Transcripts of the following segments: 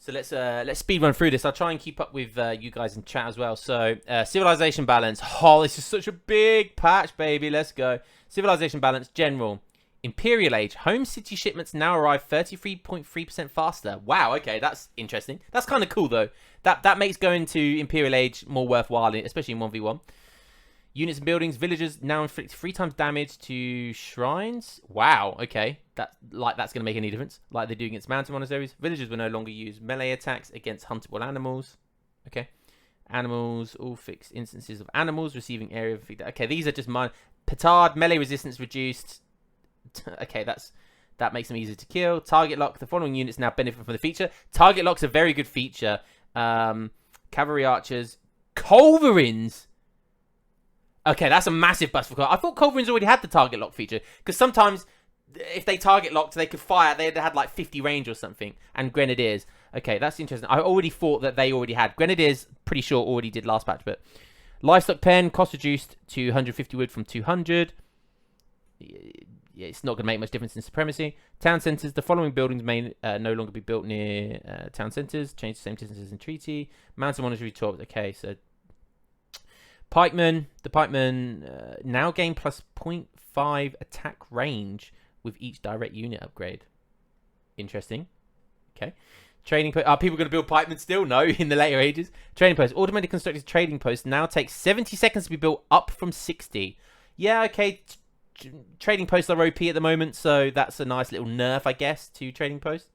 So let's speed run through this. I'll try and keep up with you guys in chat as well. So civilization balance. Oh, this is such a big patch, baby. Let's go. Civilization balance general. Imperial age. Home city shipments now arrive 33.3% faster. Wow. Okay, that's interesting. That's kind of cool though. That makes going to Imperial age more worthwhile, especially in 1v1. Units and buildings, villagers now inflict 3 times damage to shrines. Wow, okay. That's going to make any difference. Like they do against mountain monasteries. Villagers will no longer use melee attacks against huntable animals. Okay. Animals, all fixed instances of animals receiving area of... Okay, these are just mine. Petard, melee resistance reduced. Okay, that makes them easier to kill. Target lock, the following units now benefit from the feature. Target lock's a very good feature. Cavalry archers. Culverins. Okay, that's a massive bust for I thought Culverins already had the target lock feature. Because sometimes, if they target locked, they could fire. They had like 50 range or something. And Grenadiers. Okay, that's interesting. I already thought that they already had. Grenadiers, pretty sure, already did last patch. But livestock pen, cost reduced to 150 wood from 200. Yeah, it's not going to make much difference in supremacy. Town centres. The following buildings may no longer be built near town centres. Change the same distances in treaty. Mountain monetary talk. Okay, so... Pikemen. The pikemen now gain plus 0.5 attack range with each direct unit upgrade. Interesting. Okay. Trading post. Are people going to build pikemen still? No, in the later ages. Trading post. Automatically constructed trading post now takes 70 seconds to be built, up from 60. Yeah, okay. Trading posts are OP at the moment, so that's a nice little nerf, I guess, to trading post.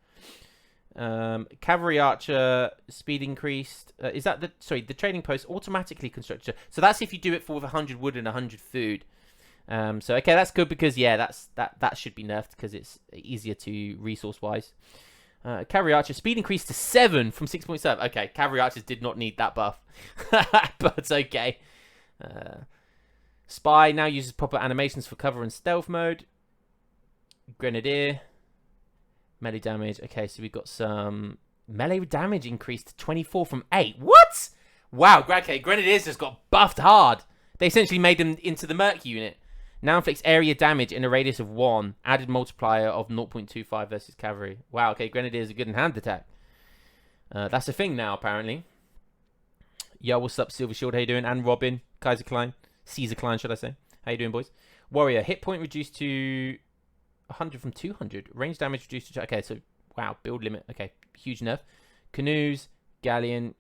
Cavalry archer speed increased. Is that the trading post automatically constructed? So that's if you do it for 100 wood and 100 food. So okay, that's good because yeah, that should be nerfed because it's easier to resource wise. Cavalry archer speed increased to 7 from 6.7. Okay, cavalry archers did not need that buff, but it's okay. Spy now uses proper animations for cover and stealth mode. Grenadier. Melee damage. Okay, so we've got some... Melee damage increased to 24 from 8. What? Wow, okay, Grenadiers just got buffed hard. They essentially made them into the Merc unit. Now inflicts area damage in a radius of 1. Added multiplier of 0.25 versus cavalry. Wow, okay, Grenadiers are good in hand attack. That's a thing now, apparently. Yo, what's up, Silver Shield? How you doing? And Robin. Kaiser Klein. Caesar Klein, should I say. How you doing, boys? Warrior. Hit point reduced to... 100 from 200. Range damage reduced to... Okay, so... Wow, build limit. Okay, huge nerf. Canoes, galleon,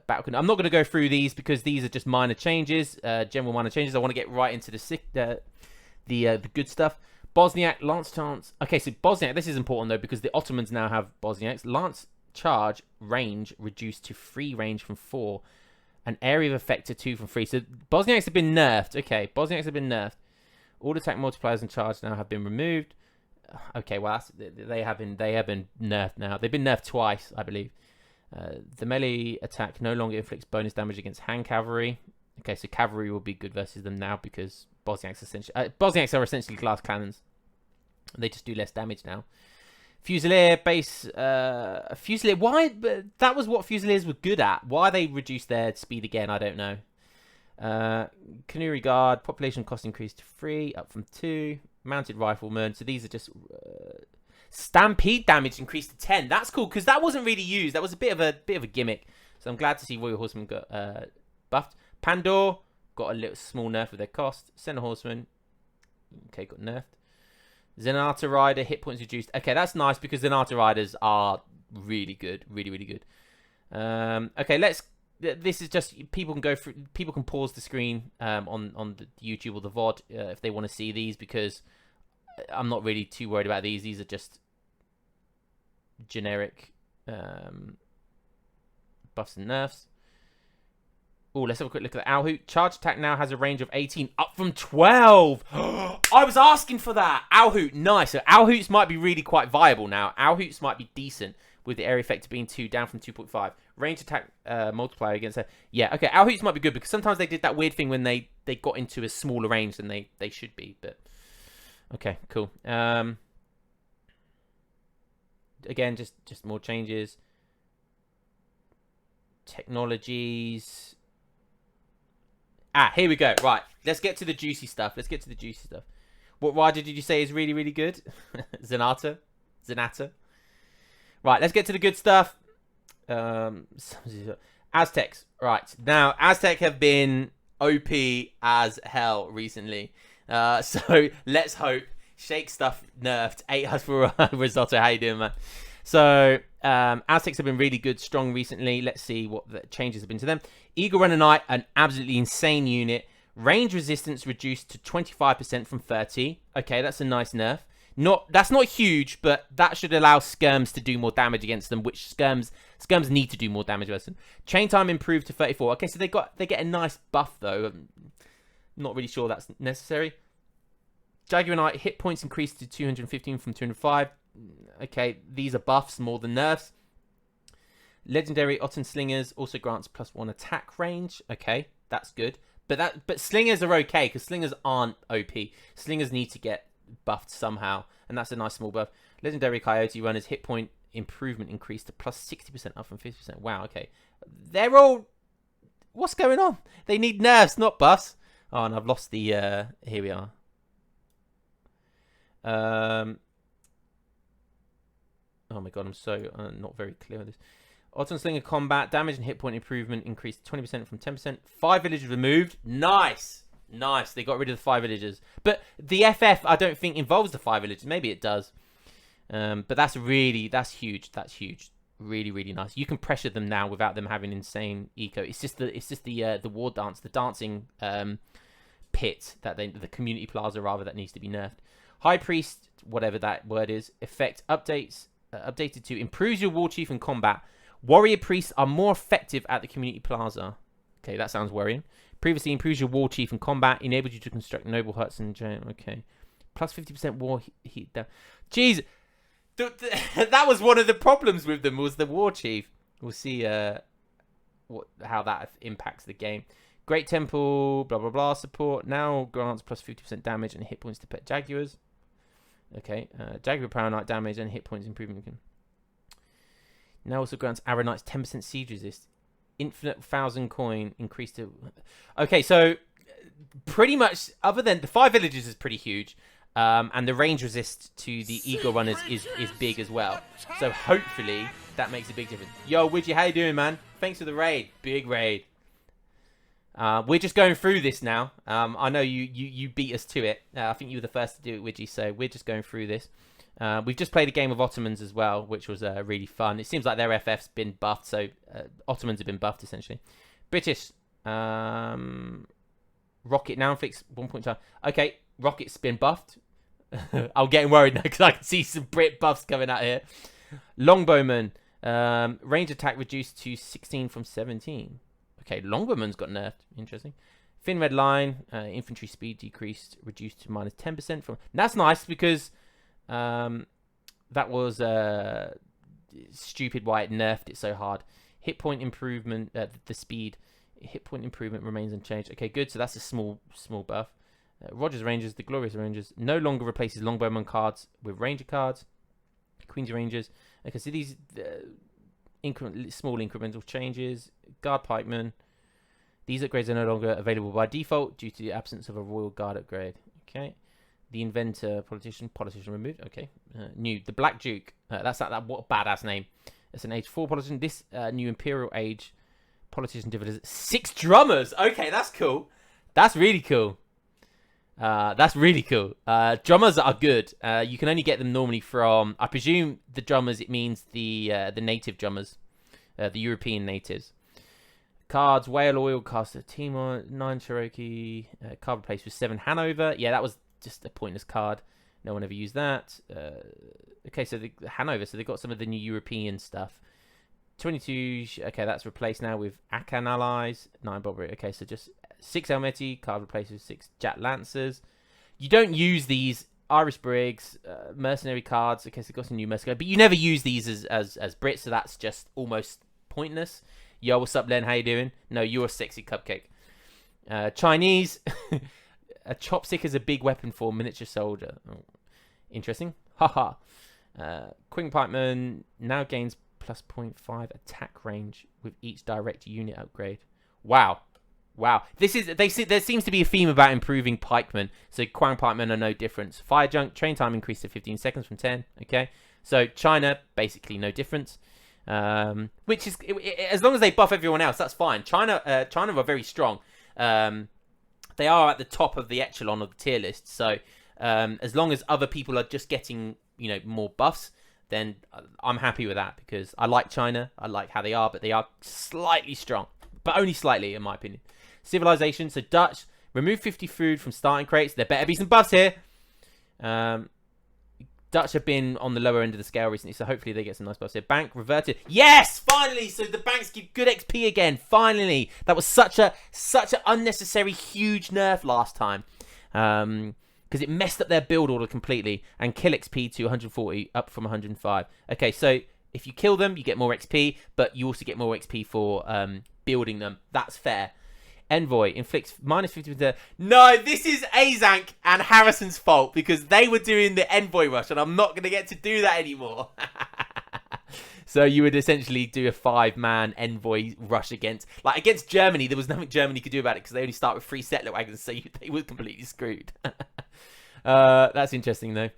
battle canoe. I'm not going to go through these because these are just minor changes. General minor changes. I want to get right into the good stuff. Bosniak, lance chance. Okay, so Bosniak, this is important though because the Ottomans now have Bosniaks. Lance charge range reduced to 3 range from 4. An area of effect to 2 from 3. So Bosniaks have been nerfed. Okay, Bosniaks have been nerfed. All attack multipliers and charge now have been removed. Okay, well they have been nerfed now. They've been nerfed twice, I believe. The melee attack no longer inflicts bonus damage against hand cavalry. Okay, so cavalry will be good versus them now because Bosniaks are essentially glass cannons. They just do less damage now. Fusilier base. Fusilier. Why? That was what Fusiliers were good at. Why they reduced their speed again? I don't know. Canoe Guard, population cost increased to 3, up from 2. Mounted Rifleman, so these are just... Stampede damage increased to 10. That's cool, because that wasn't really used. That was a bit of a gimmick. So I'm glad to see Royal Horsemen got buffed. Pandor, got a little small nerf with their cost. Center Horseman, okay, got nerfed. Zenata Rider, hit points reduced. Okay, that's nice, because Zenata Riders are really good. Really, really good. Okay, let's... This is just people can go through. People can pause the screen on the YouTube or the VOD if they want to see these because I'm not really too worried about these. These are just generic buffs and nerfs. Oh, let's have a quick look at the Haud. Charge attack now has a range of 18, up from 12. I was asking for that. Haud, nice. So Hauds might be really quite viable now. Hauds might be decent with the area effect being 2, down from 2.5. Range attack multiplier against her. Yeah, okay. Hauds might be good because sometimes they did that weird thing when they got into a smaller range than they should be. But okay, cool. Again, just more changes. Technologies. Here we go. Right, let's get to the juicy stuff. What rider did you say is really, really good? Zenata. Right, let's get to the good stuff. Aztecs. Right, now Aztec have been OP as hell recently. So let's hope Shake stuff nerfed. 8 us for risotto. How you doing, man? So Aztecs have been really good, strong recently. Let's see what the changes have been to them. Eagle Runner Knight, an absolutely insane unit. Range resistance reduced to 25% from 30. Okay, that's a nice nerf. That's not huge, but that should allow skirms to do more damage against them, which skirms need to do more damage against them. Chain time improved to 34. Okay, so they get a nice buff though. I'm not really sure that's necessary. Jaguar Knight hit points increased to 215 from 205. Okay, these are buffs more than nerfs. Legendary Ottoman Slingers also grants +1 attack range. Okay, that's good. But slingers are okay because slingers aren't OP. Slingers need to get buffed somehow, and that's a nice small buff. Legendary Coyote Runners hit point improvement increased to +60% up from 50%. Wow, okay. They're all... What's going on? They need nerfs, not buffs. Oh, and I've lost the... Here we are. Oh my god, I'm so not very clear on this. Ottoman Slinger combat damage and hit point improvement increased 20% from 10%. 5 villagers removed. Nice. Nice. They got rid of the 5 villagers. But the FF, I don't think, involves the 5 villagers. Maybe it does. But that's huge. That's huge. Really, really nice. You can pressure them now without them having insane eco. It's just the war dance, the dancing pit that the community plaza rather that needs to be nerfed. High Priest, whatever that word is, effect updated to improves your war chief in combat. Warrior priests are more effective at the community plaza. Okay, that sounds worrying. Previously improves your war chief in combat, enabled you to construct noble huts and okay. Plus 50% war heat down. Jeez, that was one of the problems with them was the war chief. We'll see how that impacts the game. Great Temple, blah blah blah support now grants plus 50% damage and hit points to pet jaguars. Okay, Jaguar Power Knight damage and hit points improvement. Now also grants Arrow Knights 10% siege resist. Infinite 1,000 coin increased to... Okay, so pretty much, other than the 5 villages is pretty huge, and the range resist to the Eagle Runners is big as well. So hopefully that makes a big difference. Yo, Widgie, how you doing, man? Thanks for the raid. Big raid. We're just going through this now. I know you beat us to it. I think you were the first to do it, Widgie, so we're just going through this. We've just played a game of Ottomans as well, which was really fun. It seems like their FF's been buffed, so Ottomans have been buffed, essentially. British. Rocket now fix 1.5. Okay, Rocket's been buffed. I'm getting worried now because I can see some Brit buffs coming out here. Longbowman. Range attack reduced to 16 from 17. Okay, Longbowman's got nerfed. Interesting. Thin Red Line. Infantry speed decreased, reduced to -10% from... That's nice because... that was stupid why it nerfed it so hard. Hit point improvement, the speed, hit point improvement remains unchanged. Okay, good. So that's a small buff. Rogers Rangers, the Glorious Rangers, no longer replaces Longbowman cards with Ranger cards. Queen's Rangers. Okay, so these small incremental changes. Guard Pikemen. These upgrades are no longer available by default due to the absence of a Royal Guard upgrade. Okay. The Inventor, Politician removed. Okay. New. The Black Duke. That's that. What a badass name. It's an age 4 politician. This new Imperial Age politician delivers 6 drummers. Okay, that's cool. That's really cool. That's really cool. Drummers are good. You can only get them normally from, I presume, the drummers. It means the native drummers, the European natives. Cards: Whale Oil, Caster Timor, 9 Cherokee, card replaced with 7 Hanover. Yeah, that was just a pointless card. No one ever used that. Okay, so the Hanover. So they got some of the new European stuff. 22. Okay, that's replaced now with Akan allies. 9 Bobbery. Okay, so just 6 Elmeti. Card replaced with 6 Jat Lancers. You don't use these Irish Briggs, mercenary cards. Okay, so they got some new mercenary, but you never use these as Brits. So that's just almost pointless. Yo, what's up, Len? How you doing? No, you're a sexy cupcake. Chinese. A chopstick is a big weapon for miniature soldier. Oh, interesting. Haha. Queen Pikeman now gains plus 0.5 attack range with each direct unit upgrade. Wow. Wow. There seems to be a theme about improving pikemen. So Quang Pikemen are no difference. Fire junk, train time increased to 15 seconds from 10. Okay. So China, basically no difference. Which is, as long as they buff everyone else, that's fine. China are very strong. They are at the top of the echelon of the tier list. So as long as other people are just getting, more buffs, then I'm happy with that, because I like China. I like how they are, but they are slightly strong, but only slightly, in my opinion. Civilization. So Dutch, remove 50 food from starting crates. There better be some buffs here. Dutch have been on the lower end of the scale recently, so hopefully they get some nice buffs here. Bank reverted. Yes, finally. So the banks give good XP again. Finally, that was such an unnecessary huge nerf last time, because it messed up their build order completely. And kill XP to 140, up from 105. Okay, so if you kill them, you get more XP, but you also get more XP for building them. That's fair. Envoy inflicts minus 50%. No, this is Azank and Harrison's fault, because they were doing the envoy rush, and I'm not going to get to do that anymore. So you would essentially do a 5-man envoy rush against Germany. There was nothing Germany could do about it, because they only start with 3 settler wagons, so they were completely screwed. That's interesting, though.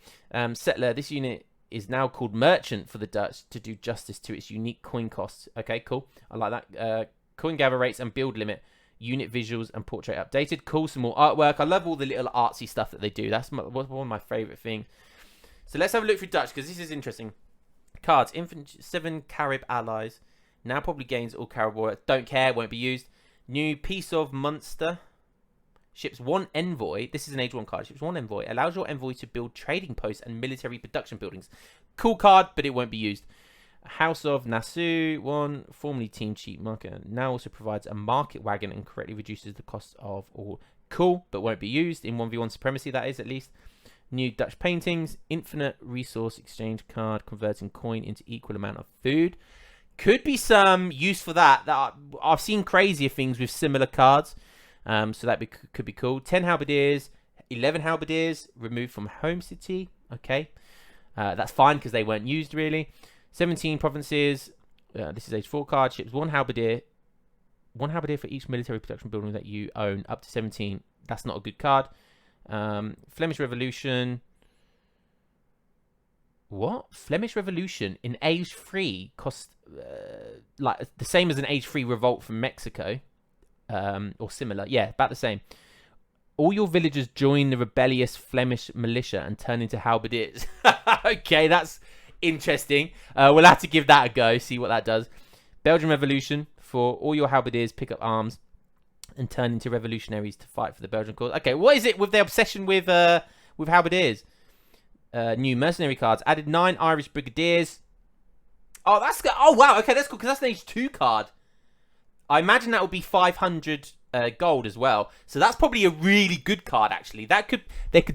Settler, this unit is now called Merchant for the Dutch to do justice to its unique coin costs. Okay, cool. I like that. Coin gather rates and build limit. Unit visuals and portrait updated. Cool, some more artwork. I love all the little artsy stuff that they do. That's one of my favourite things. So let's have a look through Dutch, because this is interesting. Cards. 7 Carib allies. Now probably gains all Carib warriors. Don't care, won't be used. New Peace of Munster. Ships 1 envoy. This is an age 1 card. Ships 1 envoy. Allows your envoy to build trading posts and military production buildings. Cool card, but it won't be used. House of Nassau 1, formerly Team Cheap Market, now also provides a market wagon and correctly reduces the cost of all. Cool, but won't be used in 1v1 supremacy, that is, at least. New Dutch paintings, infinite resource exchange card, converting coin into equal amount of food. Could be some use for that. I've seen crazier things with similar cards, so that could be cool. 10 halberdiers, 11 halberdiers, removed from home city. Okay, that's fine, because they weren't used, really. 17 provinces. This is age 4 card. Ships 1 halberdier. 1 halberdier for each military production building that you own, up to 17. That's not a good card. Flemish Revolution. What? Flemish Revolution in age 3 costs like the same as an age 3 revolt from Mexico, or similar. Yeah, about the same. All your villagers join the rebellious Flemish militia and turn into halberdiers. Okay, that's interesting. We'll have to give that a go, see what that does. Belgian Revolution. For all your halberdiers, pick up arms and turn into revolutionaries to fight for the Belgian cause. Okay, what is it with their obsession with halberdiers? New mercenary cards. Added 9 Irish brigadiers. Oh, that's good. Oh, wow. Okay, that's cool, because that's an age 2 card. I imagine that would be 500 gold as well. So that's probably a really good card, actually. There could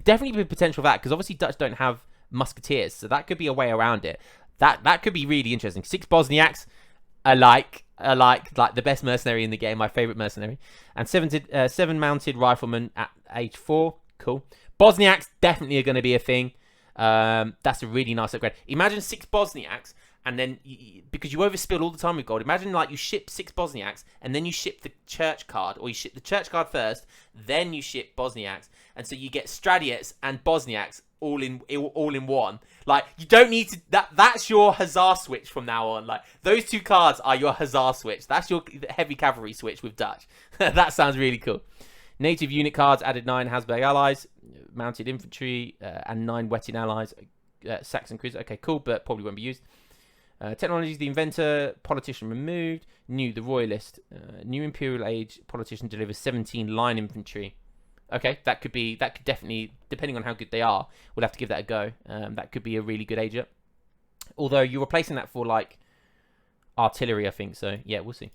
definitely be potential for that, because obviously Dutch don't have musketeers, so that could be a way around it. That could be really interesting. 6 Bosniaks, I like the best mercenary in the game, my favorite mercenary. And 7 mounted riflemen at age 4. Cool. Bosniaks definitely are going to be a thing. That's a really nice upgrade. Imagine 6 Bosniaks, and then because you overspill all the time with gold, imagine like you ship 6 Bosniaks and then you ship the church card, or you ship the church card first, then you ship Bosniaks, and so you get Stradiets and Bosniaks all in one. Like, you don't need to. That's your Hussar switch from now on. Like, those 2 cards are your Hussar switch. That's your heavy cavalry switch with Dutch. That sounds really cool. Native unit cards added 9 Habsburg allies, mounted infantry, and 9 wetting allies, Saxon cruiser. Okay, cool, but probably won't be used. Technologies, the inventor, politician removed. New, the royalist. New imperial age politician delivers 17 line infantry. Okay, that could definitely, depending on how good they are, we'll have to give that a go. That could be a really good age up. Although you're replacing that for like artillery, I think. So yeah, we'll see.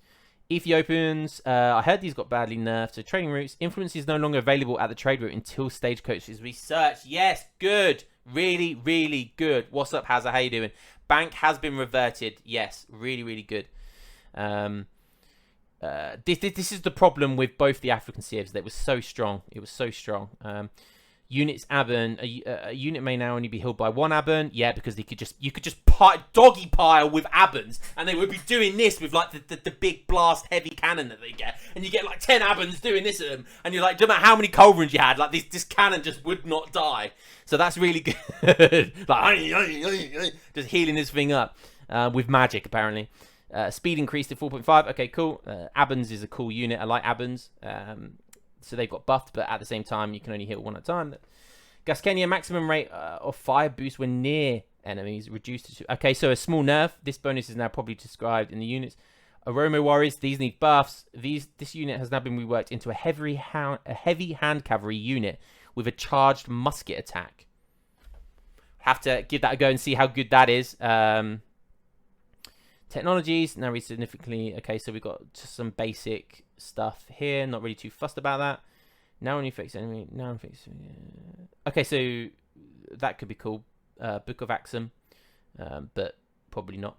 Ethiopians, I heard these got badly nerfed. So trading routes, influence is no longer available at the trade route until stagecoach is researched. Yes, good, really, really good. What's up, Hazza? How you doing? Bank has been reverted. Yes, really, really good. This is the problem with both the African civs. That was so strong. It was so strong. Units Aben. A unit may now only be held by 1 Aben. Yeah, because you could just doggy pile with Abens, and they would be doing this with like the big blast heavy cannon that they get. and you get like 10 Abans doing this at them, and you're like, no matter how many culverins you had, like this cannon just would not die. So that's really good. Like, just healing this thing up with magic, apparently. Speed increased to 4.5. Okay, cool. Abans is a cool unit. I like Abans. So they've got buffed, but at the same time, you can only hit one at a time. Gascenia, maximum rate of fire boost when near enemies reduced to... Okay, so a small nerf. This bonus is now probably described in the units. Aroma Warriors, these need buffs. This unit has now been reworked into a heavy hand cavalry unit with a charged musket attack. Have to give that a go and see how good that is. Technologies, now read significantly. Okay, so we've got just some basic stuff here. Not really too fussed about that. Now when you fix enemy, now fix. Okay, so that could be cool. Book of Axum, but probably not.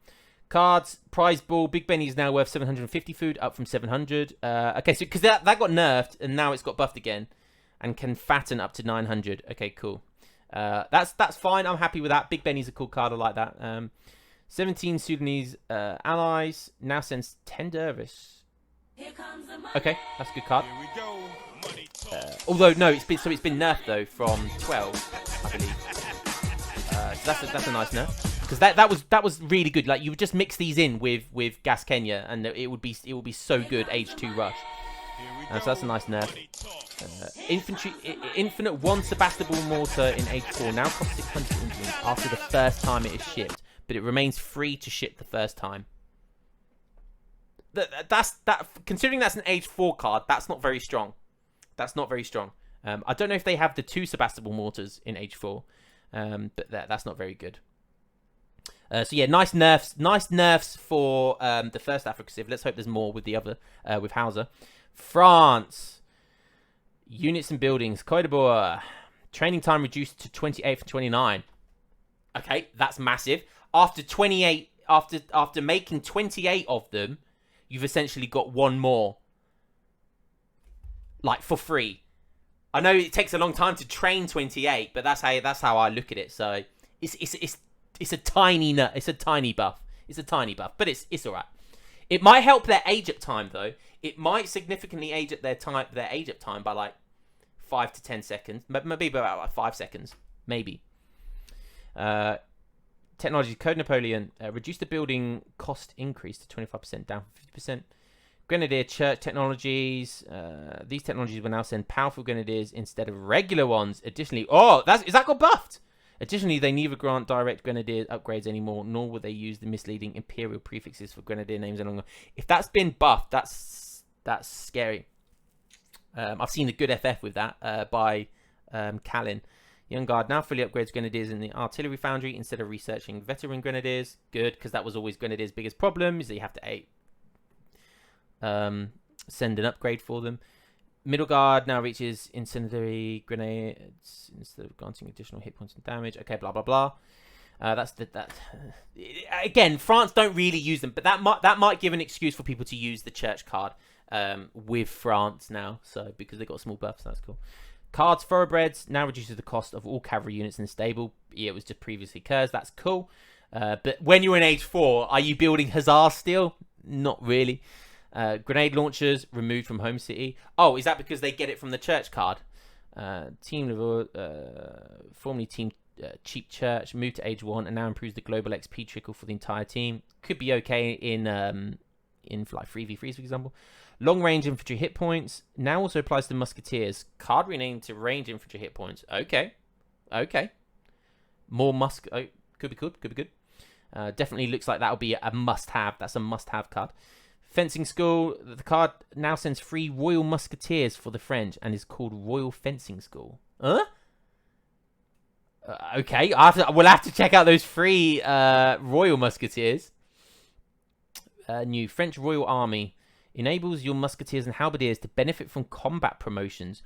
Cards, prize ball. Big Benny is now worth 750 food, up from 700. Okay, so because that got nerfed and now it's got buffed again, and can fatten up to 900. Okay, cool. That's fine. I'm happy with that. Big Benny's a cool card. I like that. 17 Sudanese allies now sends 10 dervish. Okay, that's a good card. Although no, it's been nerfed though from 12, I believe. So that's a nice nerf, because that was really good. Like, you would just mix these in with Gascenia, and it would be so good. Age 2 rush. So that's a nice nerf. Infinite 1 Sebastable mortar in Age 4 now costs 600 influence after the first time it is shipped, but it remains free to ship the first time. Considering that's an Age 4 card, that's not very strong. That's not very strong. I don't know if they have the 2 Sebastable mortars in Age 4, but that's not very good. So yeah, nice nerfs for the first Africa Civ. Let's hope there's more with the other, with Hausa. France. Units and buildings. Coidabor. Training time reduced to 28 from 29. Okay, that's massive. After 28, after making 28 of them, you've essentially got one more, like, for free. I know it takes a long time to train 28, but that's how I look at it. So it's a tiny buff. It's a tiny buff, but it's all right. It might help their age up time though. It might significantly age up their age up time by like 5 to 10 seconds, maybe about like 5 seconds, maybe. Technology Code Napoleon, reduce the building cost increase to 25%, down from 50%. Grenadier Church Technologies. These technologies will now send powerful grenadiers instead of regular ones. Additionally, is that got buffed? Additionally, they neither grant direct grenadier upgrades anymore, nor will they use the misleading imperial prefixes for grenadier names any longer. If that's been buffed, that's scary. I've seen a good FF with that by Callan. Young Guard now fully upgrades grenadiers in the artillery foundry instead of researching veteran grenadiers. Good, because that was always grenadiers' biggest problem, is that you have to send an upgrade for them. Middle Guard now reaches incendiary grenades instead of granting additional hit points and damage. Okay, blah blah blah. Again, France don't really use them, but that might give an excuse for people to use the church card with France now. So because they got small buffs, that's cool. Cards Thoroughbreds now reduces the cost of all cavalry units in the stable. Yeah, it was just previously Kurz. That's cool. But when you're in Age 4, are you building Hussars still? Not really. Grenade launchers removed from Home City. Oh, is that because they get it from the church card? Team level, formerly Team Cheap Church, moved to Age 1 and now improves the global XP trickle for the entire team. Could be okay in like 3v3s, for example. Long range infantry hit points now also applies to musketeers. Card renamed to range infantry hit points. Okay. More could be good. Could be good. Definitely looks like that'll be a must-have. That's a must-have card. Fencing School. The card now sends 3 Royal Musketeers for the French and is called Royal Fencing School. Huh? Okay, we'll have to check out those 3 Royal Musketeers. New French Royal Army enables your musketeers and halberdiers to benefit from combat promotions.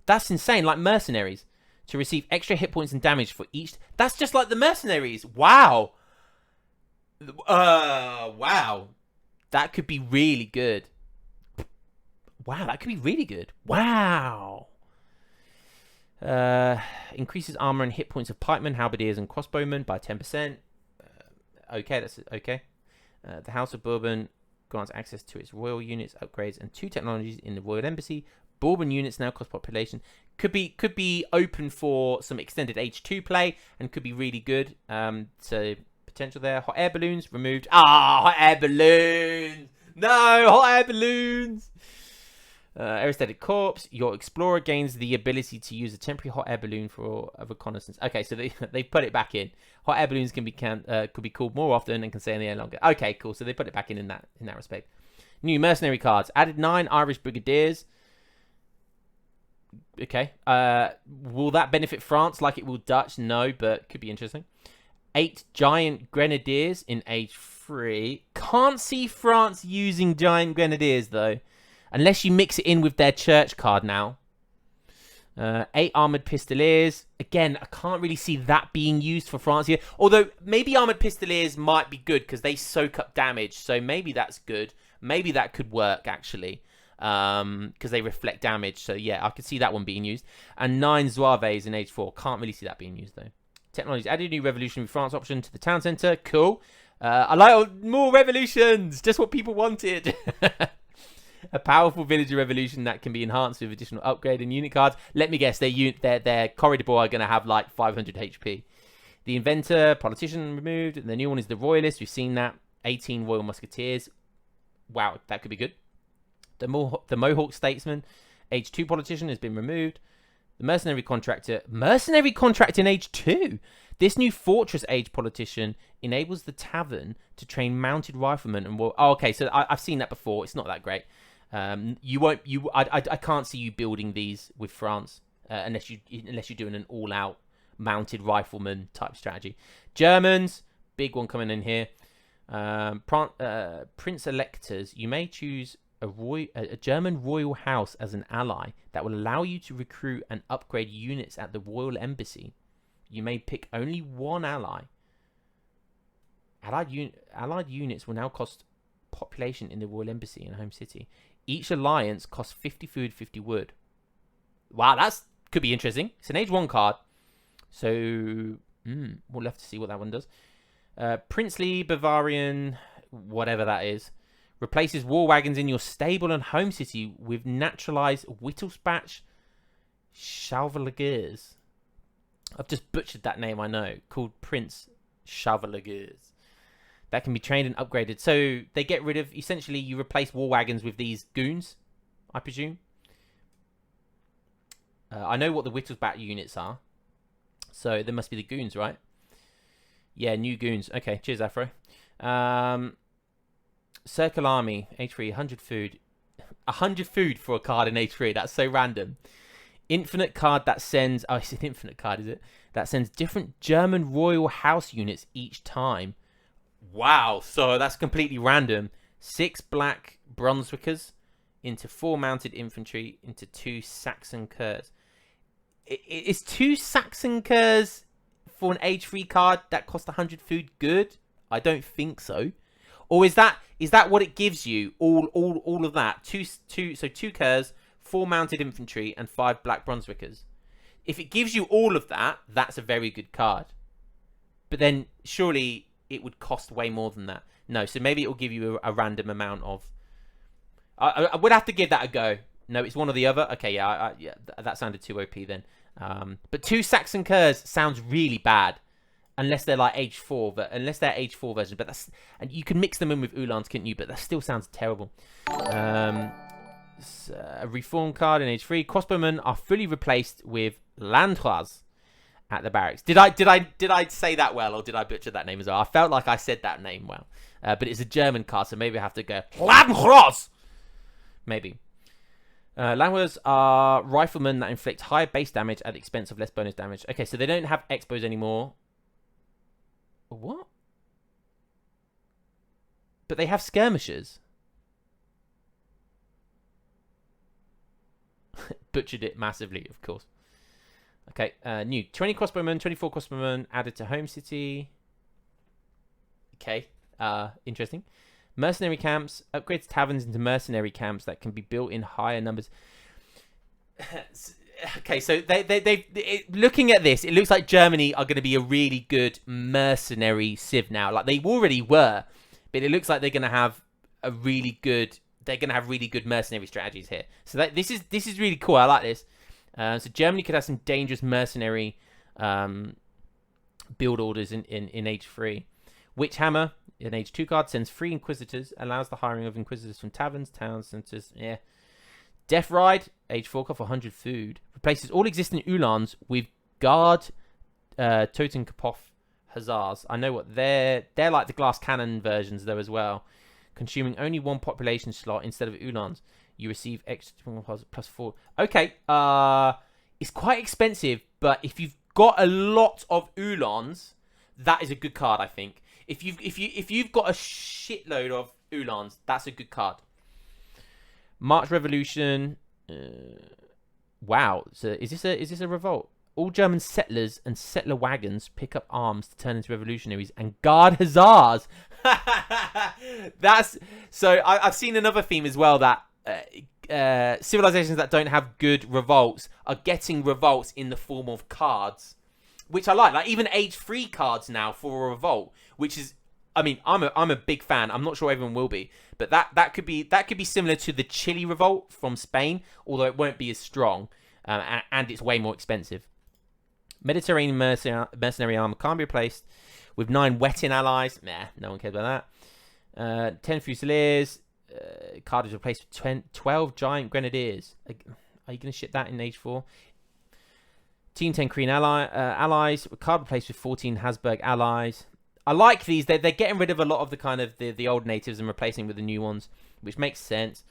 That's insane. Like mercenaries, to receive extra hit points and damage for each. That's just like the mercenaries. Wow. Wow. That could be really good. Wow. Increases armor and hit points of pikemen, halberdiers, and crossbowmen by 10%. Okay, that's okay. The House of Bourbon grants access to its royal units, upgrades, and 2 technologies in the royal embassy. Bourbon units now cost population. Could be open for some extended H2 play and could be really good. So potential there. Hot air balloons removed. Hot air balloons. No, hot air balloons. Aerostatic corps. Your explorer gains the ability to use a temporary hot air balloon for a reconnaissance. Okay, so they put it back in. Hot air balloons could be called more often and can stay in the air longer. Okay, cool. So they put it back in that respect. New mercenary cards. Added 9 Irish brigadiers. Okay. Will that benefit France like it will Dutch? No, but could be interesting. 8 giant grenadiers in age 3. Can't see France using giant grenadiers though. Unless you mix it in with their church card now. 8 armoured pistoliers. Again, I can't really see that being used for France here. Although, maybe armoured pistoliers might be good because they soak up damage. So maybe that's good. Maybe that could work, actually. Because they reflect damage. So yeah, I could see that one being used. And 9 Zouaves in age 4. Can't really see that being used, though. Technologies added a new revolutionary France option to the town centre. Cool. I like more revolutions. Just what people wanted. A powerful villager revolution that can be enhanced with additional upgrade and unit cards. Let me guess, their corridor boy are going to have like 500 HP. The inventor, politician removed. And the new one is the royalist. We've seen that. 18 royal musketeers. Wow, that could be good. The Mohawk statesman, age 2 politician has been removed. The mercenary contractor in age 2. This new fortress age politician enables the tavern to train mounted riflemen and okay, so I've seen that before. It's not that great. I can't see you building these with France unless you're doing an all-out mounted rifleman type strategy. Germans, big one coming in here. Prince electors, you may choose a German royal house as an ally that will allow you to recruit and upgrade units at the royal embassy. You may pick only one ally. Allied units will now cost population in the royal embassy in home city. Each alliance costs 50 food, 50 wood. Wow, that's could be interesting. It's an age 1 card. So, we'll have to see what that one does. Princely Bavarian, whatever that is, replaces war wagons in your stable and home city with naturalized Wittelsbach Chevaliers. I've just butchered that name, I know. Called Prince Chevaliers. That can be trained and upgraded. So they get rid of, essentially, you replace war wagons with these goons, I presume. I know what the Wittelsbach units are. So they must be the goons, right? Yeah, new goons. Okay, cheers, Afro. Circle Army, H3, 100 food. 100 food for a card in H3. That's so random. Infinite card that sends... Oh, it's an infinite card, is it? That sends different German royal house units each time. Wow, so that's completely random. 6 black Brunswickers into 4 mounted infantry into 2 Saxon curs. Is 2 Saxon curs for an H3 card that cost 100 food good? I don't think so. Or is that what it gives you? All of that. 2 curs, 4 mounted infantry, and 5 black Brunswickers. If it gives you all of that, that's a very good card. But then surely it would cost way more than that. No, so maybe it will give you a random amount of... I would have to give that a go. No, it's one or the other. Okay, yeah, that sounded too OP then. But 2 Saxon curs sounds really bad. Unless they're like age 4, unless they're age 4 version. But that's... And you can mix them in with Ulans, couldn't you? But that still sounds terrible. A reform card in age 3. Crossbowmen are fully replaced with Landras at the barracks. Did I say that well, or did I butcher that name as well? I felt like I said that name well. But it's a German card, so maybe I have to go Landras. Maybe. Landras are riflemen that inflict higher base damage at the expense of less bonus damage. Okay, so they don't have expos anymore. What? But they have skirmishers. Butchered it massively, of course. Okay, new 20 crossbowmen, 24 crossbowmen added to home city. Okay, interesting. Mercenary camps upgrades taverns into mercenary camps that can be built in higher numbers. Okay, so looking at this, it looks like Germany are going to be a really good mercenary civ now. Like they already were, but it looks like they're going to have a really good. They're going to have really good mercenary strategies here. So this is really cool. I like this. So Germany could have some dangerous mercenary build orders in Age 3. Witch Hammer, an Age 2 card, sends 3 Inquisitors, allows the hiring of Inquisitors from taverns, towns, centers. Yeah. Death Ride, Age 4 card for 100 food. Replaces all existing Ulans with Guard Toten Kapov Hussars. I know what they're like the glass cannon versions though as well. Consuming only 1 population slot instead of Ulans. You receive extra plus 4. Okay, it's quite expensive, but if you've got a lot of Ulans, that is a good card, I think. If you've got a shitload of Ulans, that's a good card. March Revolution. Wow. So is this a revolt? All German settlers and settler wagons pick up arms to turn into revolutionaries and guard hussars. That's so. I've seen another theme as well that civilizations that don't have good revolts are getting revolts in the form of cards, which I like. Like even Age 3 cards now for a revolt, which is, I mean, I'm a big fan. I'm not sure everyone will be, but that could be similar to the Chile revolt from Spain, although it won't be as strong, and it's way more expensive. Mediterranean mercenary armor can't be replaced with 9 wetting allies. Nah, no one cares about that. 10 Fusiliers. Card is replaced with 12 giant grenadiers. Are you going to ship that in Age 4? Team 10 Korean allies. Card replaced with 14 Habsburg allies. I like these. They're getting rid of a lot of the kind of the old natives and replacing with the new ones, which makes sense.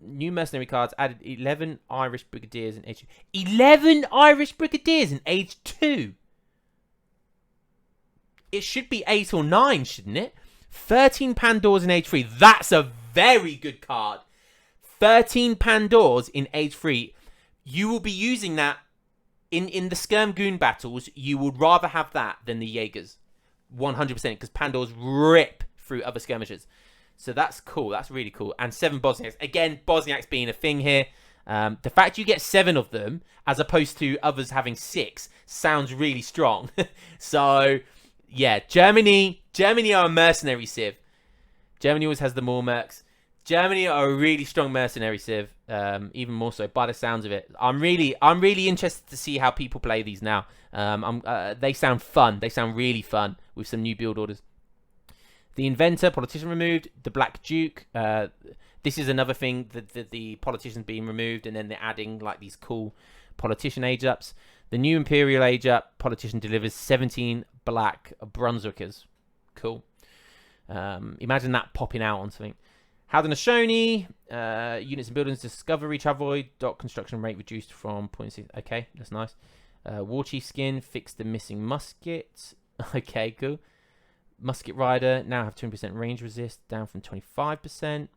New mercenary cards added 11 Irish Brigadiers in Age 2. 11 Irish Brigadiers in Age 2? It should be 8 or 9, shouldn't it? 13 Pandors in Age 3. That's a very good card. 13 Pandors in Age 3. You will be using that in the Skirm Goon battles. You would rather have that than the Jaegers. 100%, because Pandors rip through other skirmishers. So that's cool. That's really cool. And 7 Bosniaks. Again, Bosniaks being a thing here. The fact you get 7 of them, as opposed to others having 6, sounds really strong. So, yeah, Germany are a mercenary civ. Germany always has the more mercs. Germany are a really strong mercenary civ, even more so by the sounds of it. I'm really interested to see how people play these now. They sound fun. They sound really fun with some new build orders. The Inventor, politician removed. The Black Duke. This is another thing that the politicians being removed, and then they're adding like these cool politician age ups. The new Imperial age up, politician delivers 17 black Brunswickers. Cool. Imagine that popping out on something. Haudenosaunee, units and buildings discovery travoid. Dot construction rate reduced from 0.6. Okay, that's nice. War Chief skin, fix the missing musket. Okay, cool. Musket Rider now have 20% range resist, down from 25%.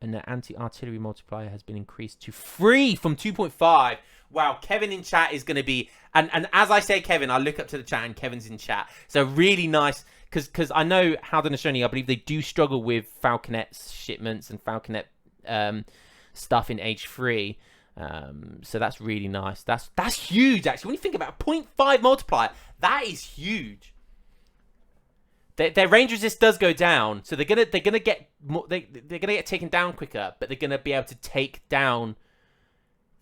And the anti-artillery multiplier has been increased to 3 from 2.5. Wow, Kevin in chat is going to be... And as I say Kevin, I look up to the chat and Kevin's in chat. So really nice, because I know Haudenosaunee, I believe they do struggle with Falconet shipments and Falconet stuff in Age 3. So that's really nice. That's huge, actually. When you think about 0.5 multiplier, that is huge. Their range resist does go down, so they're gonna get more, they're gonna get taken down quicker, but they're gonna be able to take down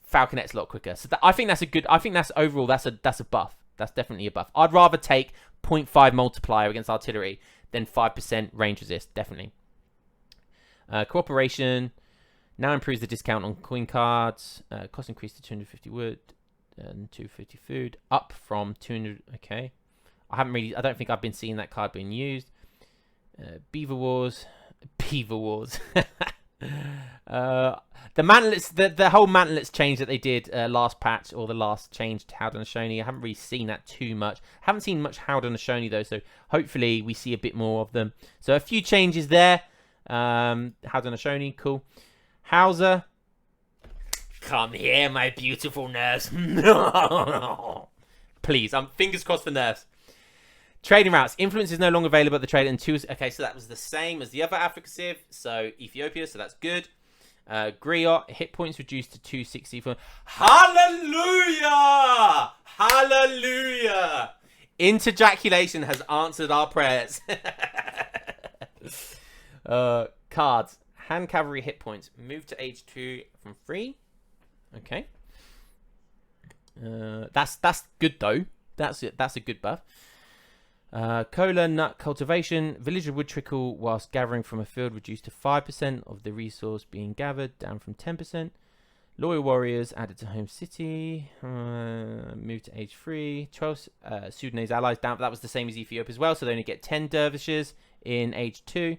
Falconets a lot quicker. So I think that's a good. I think that's overall that's a buff. That's definitely a buff. I'd rather take 0.5 multiplier against artillery than 5% range resist. Definitely. Cooperation now improves the discount on coin cards. Cost increased to 250 wood and 250 food, up from 200. Okay. I don't think I've been seeing that card being used. Beaver Wars. The mantlets, the whole mantlets change that they did last patch, or the last change to Haudenosaunee. I haven't really seen that too much. Haven't seen much Haudenosaunee though, so hopefully we see a bit more of them. So a few changes there. Haudenosaunee, cool. Hausa. Come here, my beautiful nurse. Please, fingers crossed for nurse. Trading routes. Influence is no longer available at the trade until... Okay, so that was the same as the other Africa Civ. So Ethiopia, so that's good. Griot, hit points reduced to 260. Hallelujah! Hallelujah! Interjaculation has answered our prayers. Cards. Hand cavalry hit points. Move to age 2 from 3. Okay. That's good though. That's it. That's a good buff. Cola nut cultivation. Villager would trickle whilst gathering from a field reduced to 5% of the resource being gathered, down from 10%. Loyal warriors added to home city. Moved to age 3. 12 Sudanese allies down. That was the same as Ethiopia as well. So they only get 10 dervishes in age 2.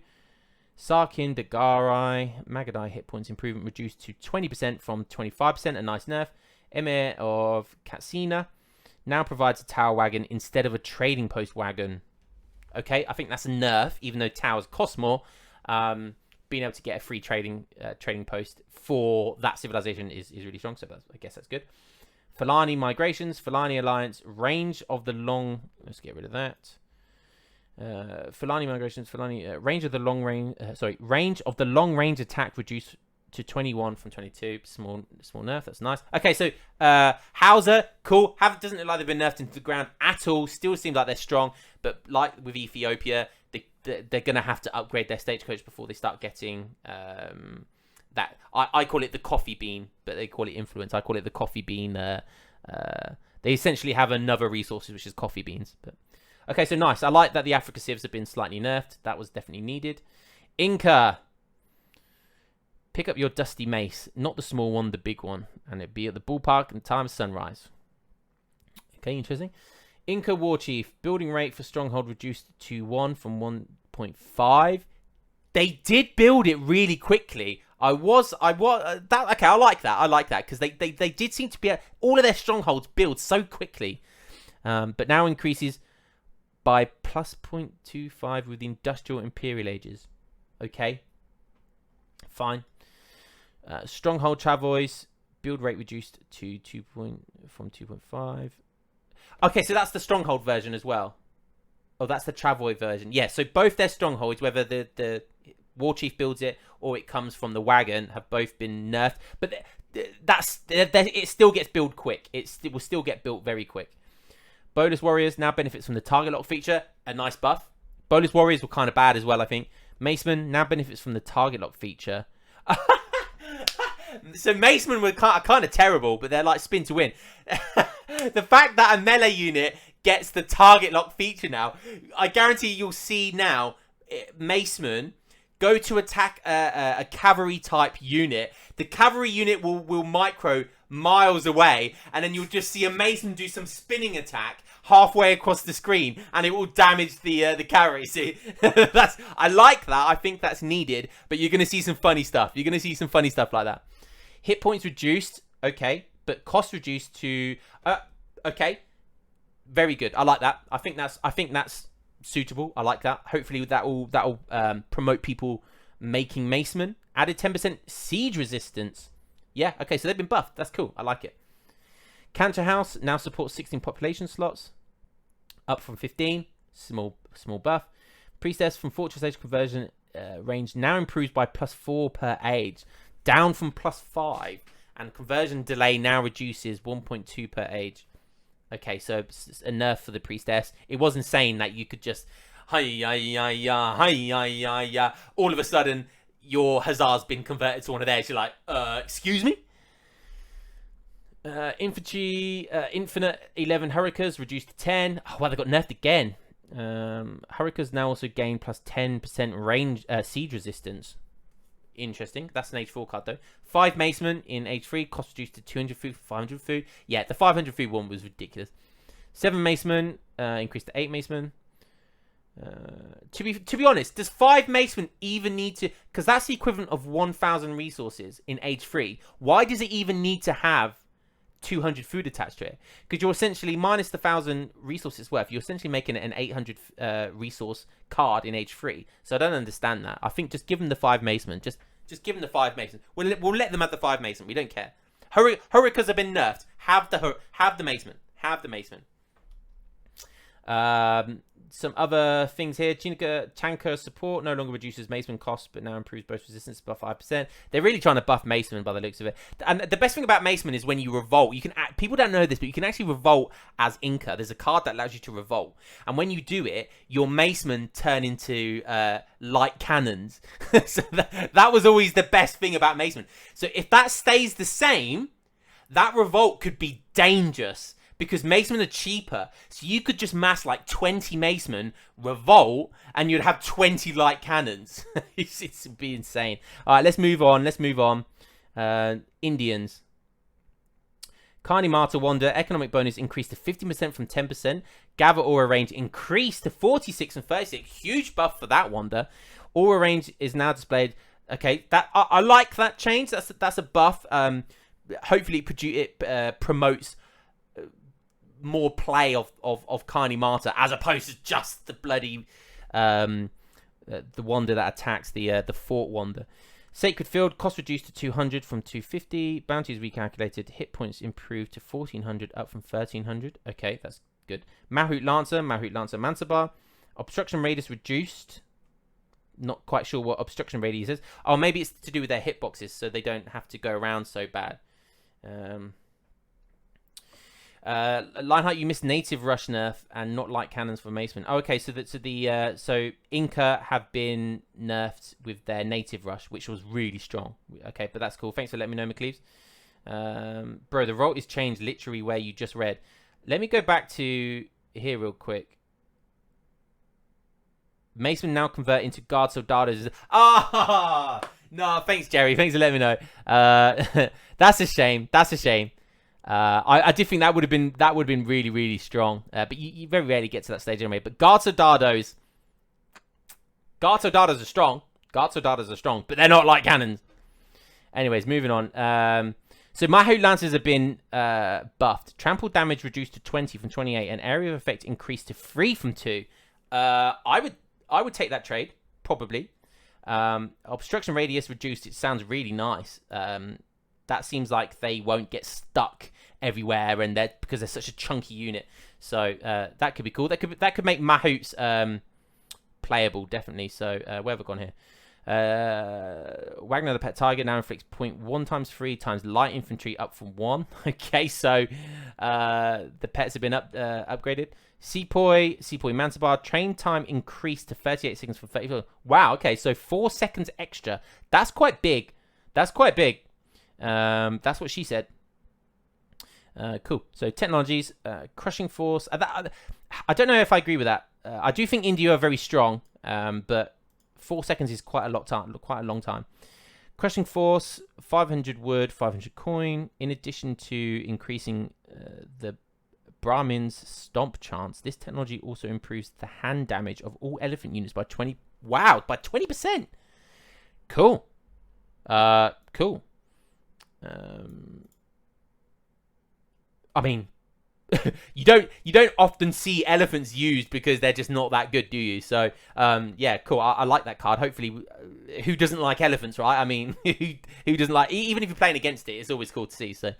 Sarkin, Dagarai, Magadai hit points improvement reduced to 20% from 25%. A nice nerf. Emir of Katsina now provides a tower wagon instead of a trading post wagon. Okay, I think that's a nerf, even though towers cost more. Being able to get a free trading post for that civilization is really strong, so I guess that's good. Fulani migrations, Fulani alliance, range of the long... Let's get rid of that. Fulani migrations, Fulani... range of the long range... range of the long range attack reduced to 21 from 22. Small nerf, that's nice. Okay, so Hausa, cool. Doesn't look like they've been nerfed into the ground at all. Still seems like they're strong, but like with Ethiopia, they're going to have to upgrade their stagecoach before they start getting that. I call it the coffee bean, but they call it influence. I call it the coffee bean. They essentially have another resources, which is coffee beans. But okay, so nice. I like that the Africa civs have been slightly nerfed. That was definitely needed. Inca. Pick up your dusty mace, not the small one, the big one, and it'd be at the ballpark in time of sunrise. Okay, interesting. Inca War Chief, building rate for stronghold reduced to 1 from 1.5. They did build it really quickly. I like that. I like that because they did seem to be all of their strongholds build so quickly, but now increases by plus 0.25 with the industrial imperial ages. Okay, fine. Stronghold travois, build rate reduced to 2 from 2.5. Okay, so that's the stronghold version as well. Oh, that's the travois version. Yeah, so both their strongholds, whether the war chief builds it or it comes from the wagon, have both been nerfed. But it still gets built quick. It will still get built very quick. Bonus warriors now benefits from the target lock feature, a nice buff. Bonus warriors were kind of bad as well, I think. Macemen now benefits from the target lock feature. So Macemen were kind of terrible, but they're like spin to win. The fact that a melee unit gets the target lock feature now, I guarantee you'll see now Macemen go to attack a cavalry type unit. The cavalry unit will micro miles away, and then you'll just see a Maceman do some spinning attack halfway across the screen, and it will damage the cavalry. See, I like that. I think that's needed, but you're gonna see some funny stuff. You're gonna see some funny stuff like that. Hit points reduced, okay, but cost reduced to okay, very good. I like that. I think that's suitable. I like that. Hopefully that'll promote people making Macemen. Added 10% siege resistance. Yeah, okay, so they've been buffed. That's cool. I like it. Cantor House now supports 16 population slots, up from 15. Small buff. Priestess from Fortress Age conversion range now improves by +4 per age, down from +5, and conversion delay now reduces 1.2 per age. Okay, so it's a nerf for the Priestess. It wasn't saying that you could just all of a sudden your Hussar's been converted to one of theirs. You're like, excuse me? Infantry, infinite 11 Hurricanes reduced to 10. Oh, well, they got nerfed again. Hurricanes now also gain plus 10% range siege resistance. Interesting. That's an H4 card, though. 5 Macemen in H3, cost reduced to 200 food, 500 food. Yeah, the 500 food one was ridiculous. 7 Macemen, increased to 8 Macemen. To be honest, does 5 Macemen even need to... Because that's the equivalent of 1,000 resources in H3. Why does it even need to have 200 food attached to it? Because you're essentially, minus the 1,000 resources worth, you're essentially making it an 800 resource card in H3. So I don't understand that. I think just give them the 5 Macemen. Just give them the 5 Macemen. We'll let them have the 5 Macemen. We don't care. Hurricanes have been nerfed. Have the Macemen. Have the Macemen. some other things here. Chanka support no longer reduces Maceman cost, but now improves both resistance by 5%. They're really trying to buff Maceman by the looks of it. And the best thing about Maceman is when you revolt, you can people don't know this, but you can actually revolt as Inca. There's a card that allows you to revolt, and when you do it, your Maceman turn into light cannons. So that was always the best thing about Maceman. So if that stays the same, that revolt could be dangerous. Because Macemen are cheaper, so you could just mass like 20 Macemen, revolt, and you'd have 20 light cannons. It'd be insane. All right, let's move on. Indians. Carni Marta Wanda, economic bonus increased to 50% from 10%. Gather aura range increased to 46 and 36. Huge buff for that Wanda. Aura range is now displayed. Okay, that I like that change. That's a buff. Hopefully it promotes more play of Carni Marta as opposed to just the bloody the Wanda that attacks the Fort Wanda. Sacred Field cost reduced to 200 from 250. Bounties recalculated. Hit points improved to 1400 up from 1300. Okay, that's good. Mahout Lancer Mansabar. Obstruction radius reduced. Not quite sure what obstruction radius is. Oh, maybe it's to do with their hitboxes, so they don't have to go around so bad. Lionheart, you missed native rush nerf and not light cannons for Maceman. Oh, okay, so Inca have been nerfed with their native rush, which was really strong. Okay, but that's cool. Thanks for letting me know, McCleaves. Bro, the role is changed literally where you just read. Let me go back to here real quick. Maceman now convert into guard soldados. Ah, no, thanks, Jerry. Thanks for letting me know. That's a shame. I did think that would have been really, really strong. But you very rarely get to that stage anyway. But guard soldados are strong. But they're not like cannons. Anyways, moving on. So Mahout Lancers have been buffed. Trample damage reduced to 20 from 28, and area of effect increased to 3 from 2. I would take that trade, probably. Obstruction radius reduced. It sounds really nice. That seems like they won't get stuck everywhere, and because they're such a chunky unit. So that could be cool. That could make Mahouts playable, definitely. So where have we gone here? Wagner the Pet Tiger now inflicts 0.1 times 3 times light infantry up from 1. Okay, so the pets have been upgraded. Sepoy Mansabar, train time increased to 38 seconds from 34. Wow, okay, so 4 seconds extra. That's quite big. That's what she said. Cool. So technologies, crushing force. I don't know if I agree with that. I do think India are very strong, but 4 seconds is quite a long time. Crushing force, 500 wood, 500 coin. In addition to increasing the Brahmin's stomp chance, this technology also improves the hand damage of all elephant units by 20. Wow, by 20%. Cool. Cool. I mean, you don't often see elephants used because they're just not that good, do you? So yeah, cool. I like that card. Hopefully, who doesn't like elephants, right? I mean, who doesn't like? Even if you're playing against it, it's always cool to see. So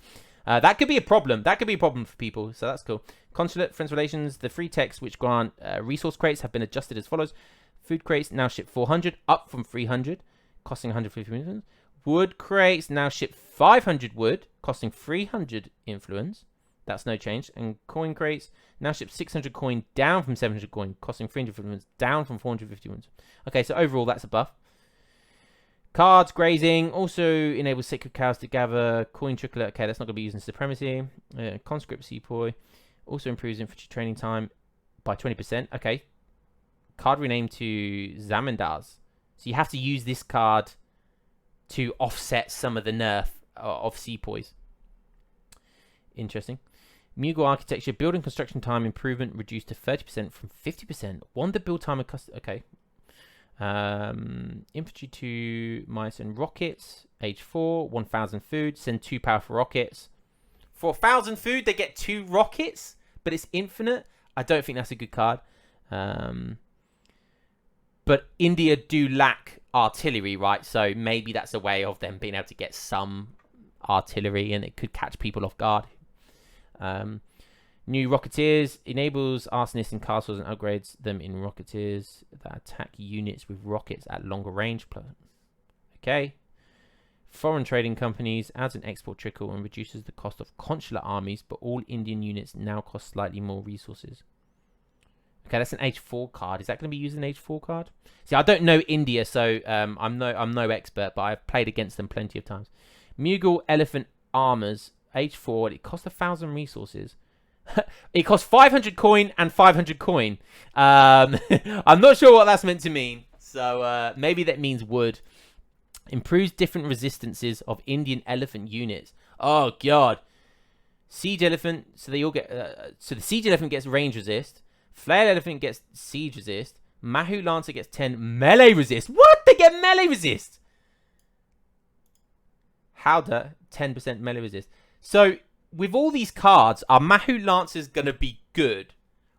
that could be a problem. That could be a problem for people. So that's cool. Consulate, Friends Relations, the free texts which grant resource crates have been adjusted as follows. Food crates now ship 400, up from 300, costing 150 influence. Wood crates now ship 500 wood, costing 300 influence. That's no change. And coin crates now ship 600 coin, down from 700 coin, costing 300 influence, down from 450 influence. Okay, so overall that's a buff. Cards, grazing, also enables sacred cows to gather. Coin trickler, okay, that's not going to be used in supremacy. Conscript sepoy, also improves infantry training time by 20%. Okay. Card renamed to Zamindars. So you have to use this card to offset some of the nerf of sepoys. Interesting. Mughal architecture, building construction time improvement reduced to 30% from 50%. Wonder build time of okay. Infantry to mice and rockets. Age 4, 1,000 food. Send 2 powerful rockets. For 1,000 food, they get 2 rockets, but it's infinite. I don't think that's a good card. But India do lack artillery, right? So maybe that's a way of them being able to get some artillery, and it could catch people off guard. New Rocketeers enables arsonists in castles and upgrades them in Rocketeers that attack units with rockets at longer range. Okay. Foreign trading companies adds an export trickle and reduces the cost of consular armies, but all Indian units now cost slightly more resources. Okay, that's an Age 4 card. Is that going to be used an Age 4 card? See, I don't know India, so I'm no expert, but I've played against them plenty of times. Mughal elephant armors, Age 4. It costs 1,000 resources. It costs 500 coin and 500 coin. I'm not sure what that's meant to mean. So maybe that means wood. Improves different resistances of Indian elephant units. Oh god. Siege elephant. So they all get. So the siege elephant gets range resist. Flail elephant gets siege resist. Mahu lancer gets 10 melee resist. What? They get melee resist. Haud 10% melee resist. So with all these cards, are Mahu lancers going to be good?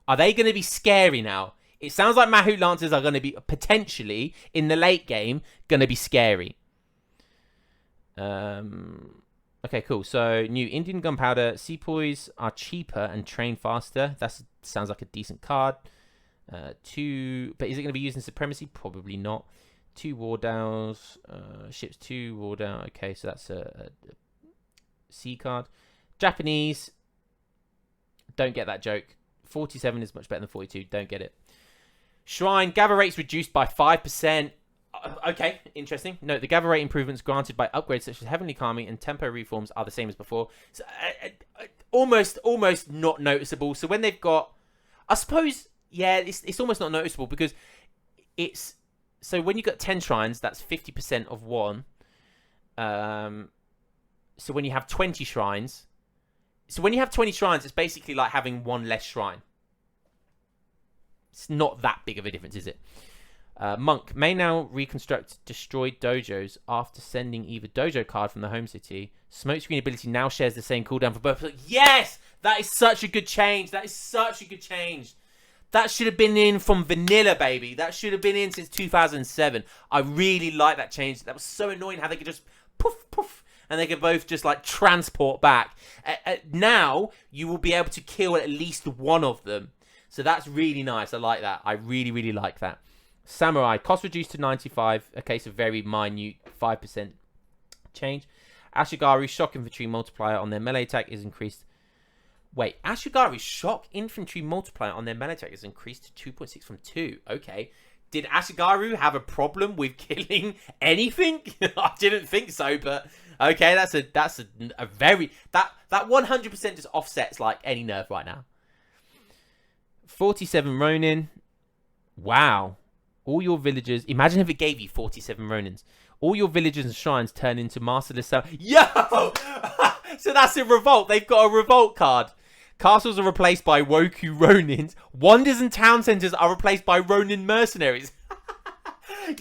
Are they going to be scary now? It sounds like Mahu lancers are going to be potentially in the late game going to be scary. Okay, cool. So new Indian gunpowder. Sepoys are cheaper and train faster. That sounds like a decent card. But is it going to be used in supremacy? Probably not. 2 war dowels. Ships 2 war down. Okay, so that's a C card. Japanese. Don't get that joke. 47 is much better than 42. Don't get it. Shrine. Gather rates reduced by 5%. Okay, interesting. Note, the gather rate improvements granted by upgrades such as Heavenly Calming and Tempo reforms are the same as before. So, almost not noticeable. So when they've got... I suppose, yeah, it's almost not noticeable because it's... So when you've got 10 shrines, that's 50% of one. So when you have 20 shrines... So when you have 20 shrines, it's basically like having one less shrine. It's not that big of a difference, is it? Monk may now reconstruct destroyed dojos after sending either dojo card from the home city. Smokescreen ability now shares the same cooldown for both. Yes! That is such a good change. That is such a good change. That should have been in from vanilla, baby. That should have been in since 2007. I really like that change. That was so annoying how they could just poof, poof, and they could both just like transport back. Now, you will be able to kill at least one of them. So that's really nice. I like that. I really, really like that. Samurai, cost reduced to 95. A case of very minute 5% change. Ashigaru, shock infantry multiplier on their melee attack is increased. Wait, Ashigaru's shock infantry multiplier on their melee attack is increased to 2.6 from 2. Okay. Did Ashigaru have a problem with killing anything? I didn't think so, but okay, that's a very... That 100% just offsets like any nerf right now. 47 Ronin. Wow. All your villagers... Imagine if it gave you 47 Ronins. All your villagers and shrines turn into masterless... Yo! So that's a revolt. They've got a revolt card. Castles are replaced by Woku Ronins. Wonders and town centers are replaced by Ronin mercenaries.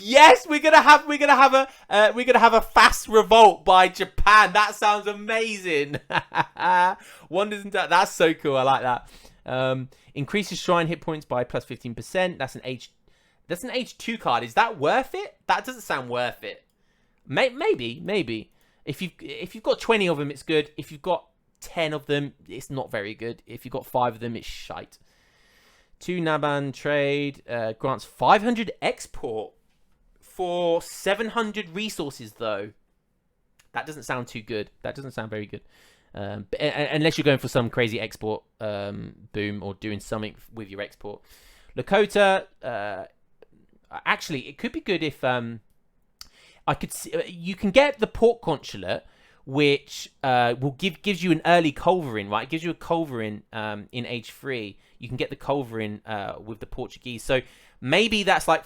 Yes, we're gonna have a fast revolt by Japan. That sounds amazing. Wonders and towns. That's so cool. I like that. Increases shrine hit points by plus 15%. That's an H2 card. Is that worth it? That doesn't sound worth it. Maybe. If you've got 20 of them, it's good. If you've got 10 of them, it's not very good. If you've got 5 of them, it's shite. 2 Naban trade grants 500 export for 700 resources, though. That doesn't sound too good. That doesn't sound very good. Unless you're going for some crazy export boom or doing something with your export. Lakota, actually, it could be good if I could see, you can get the port consulate, which gives you an early culverin, right? It gives you a culverin in H3. You can get the culverin with the Portuguese. So maybe that's like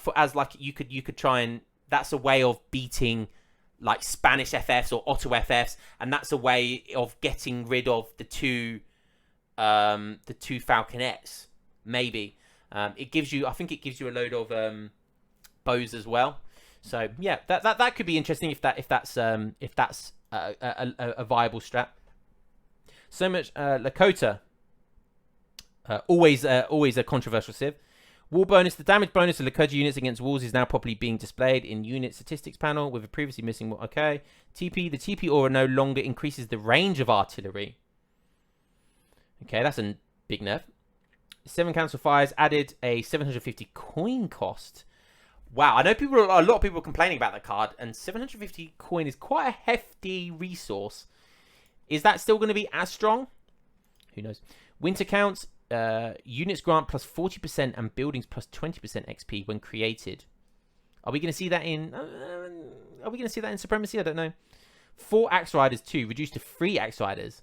you could try and that's a way of beating like Spanish FFs or Otto FFs, and that's a way of getting rid of the two falconets. Maybe it gives you. I think it gives you a load of bows as well. So yeah, that could be interesting if that's a viable strat. So much Lakota. Always a controversial civ. Wall bonus. The damage bonus of Lakota units against walls is now properly being displayed in unit statistics panel with a previously missing. Okay. TP. The TP aura no longer increases the range of artillery. Okay, that's Big nerf. 7 Council Fires added a 750 coin cost. Wow, I know a lot of people are complaining about that card, and 750 coin is quite a hefty resource. Is that still going to be as strong? Who knows? Winter counts, units grant plus 40% and buildings plus 20% XP when created. Are we going to see that in? Are we going to see that in Supremacy? I don't know. 4 Axe Riders 2 reduced to 3 Axe Riders.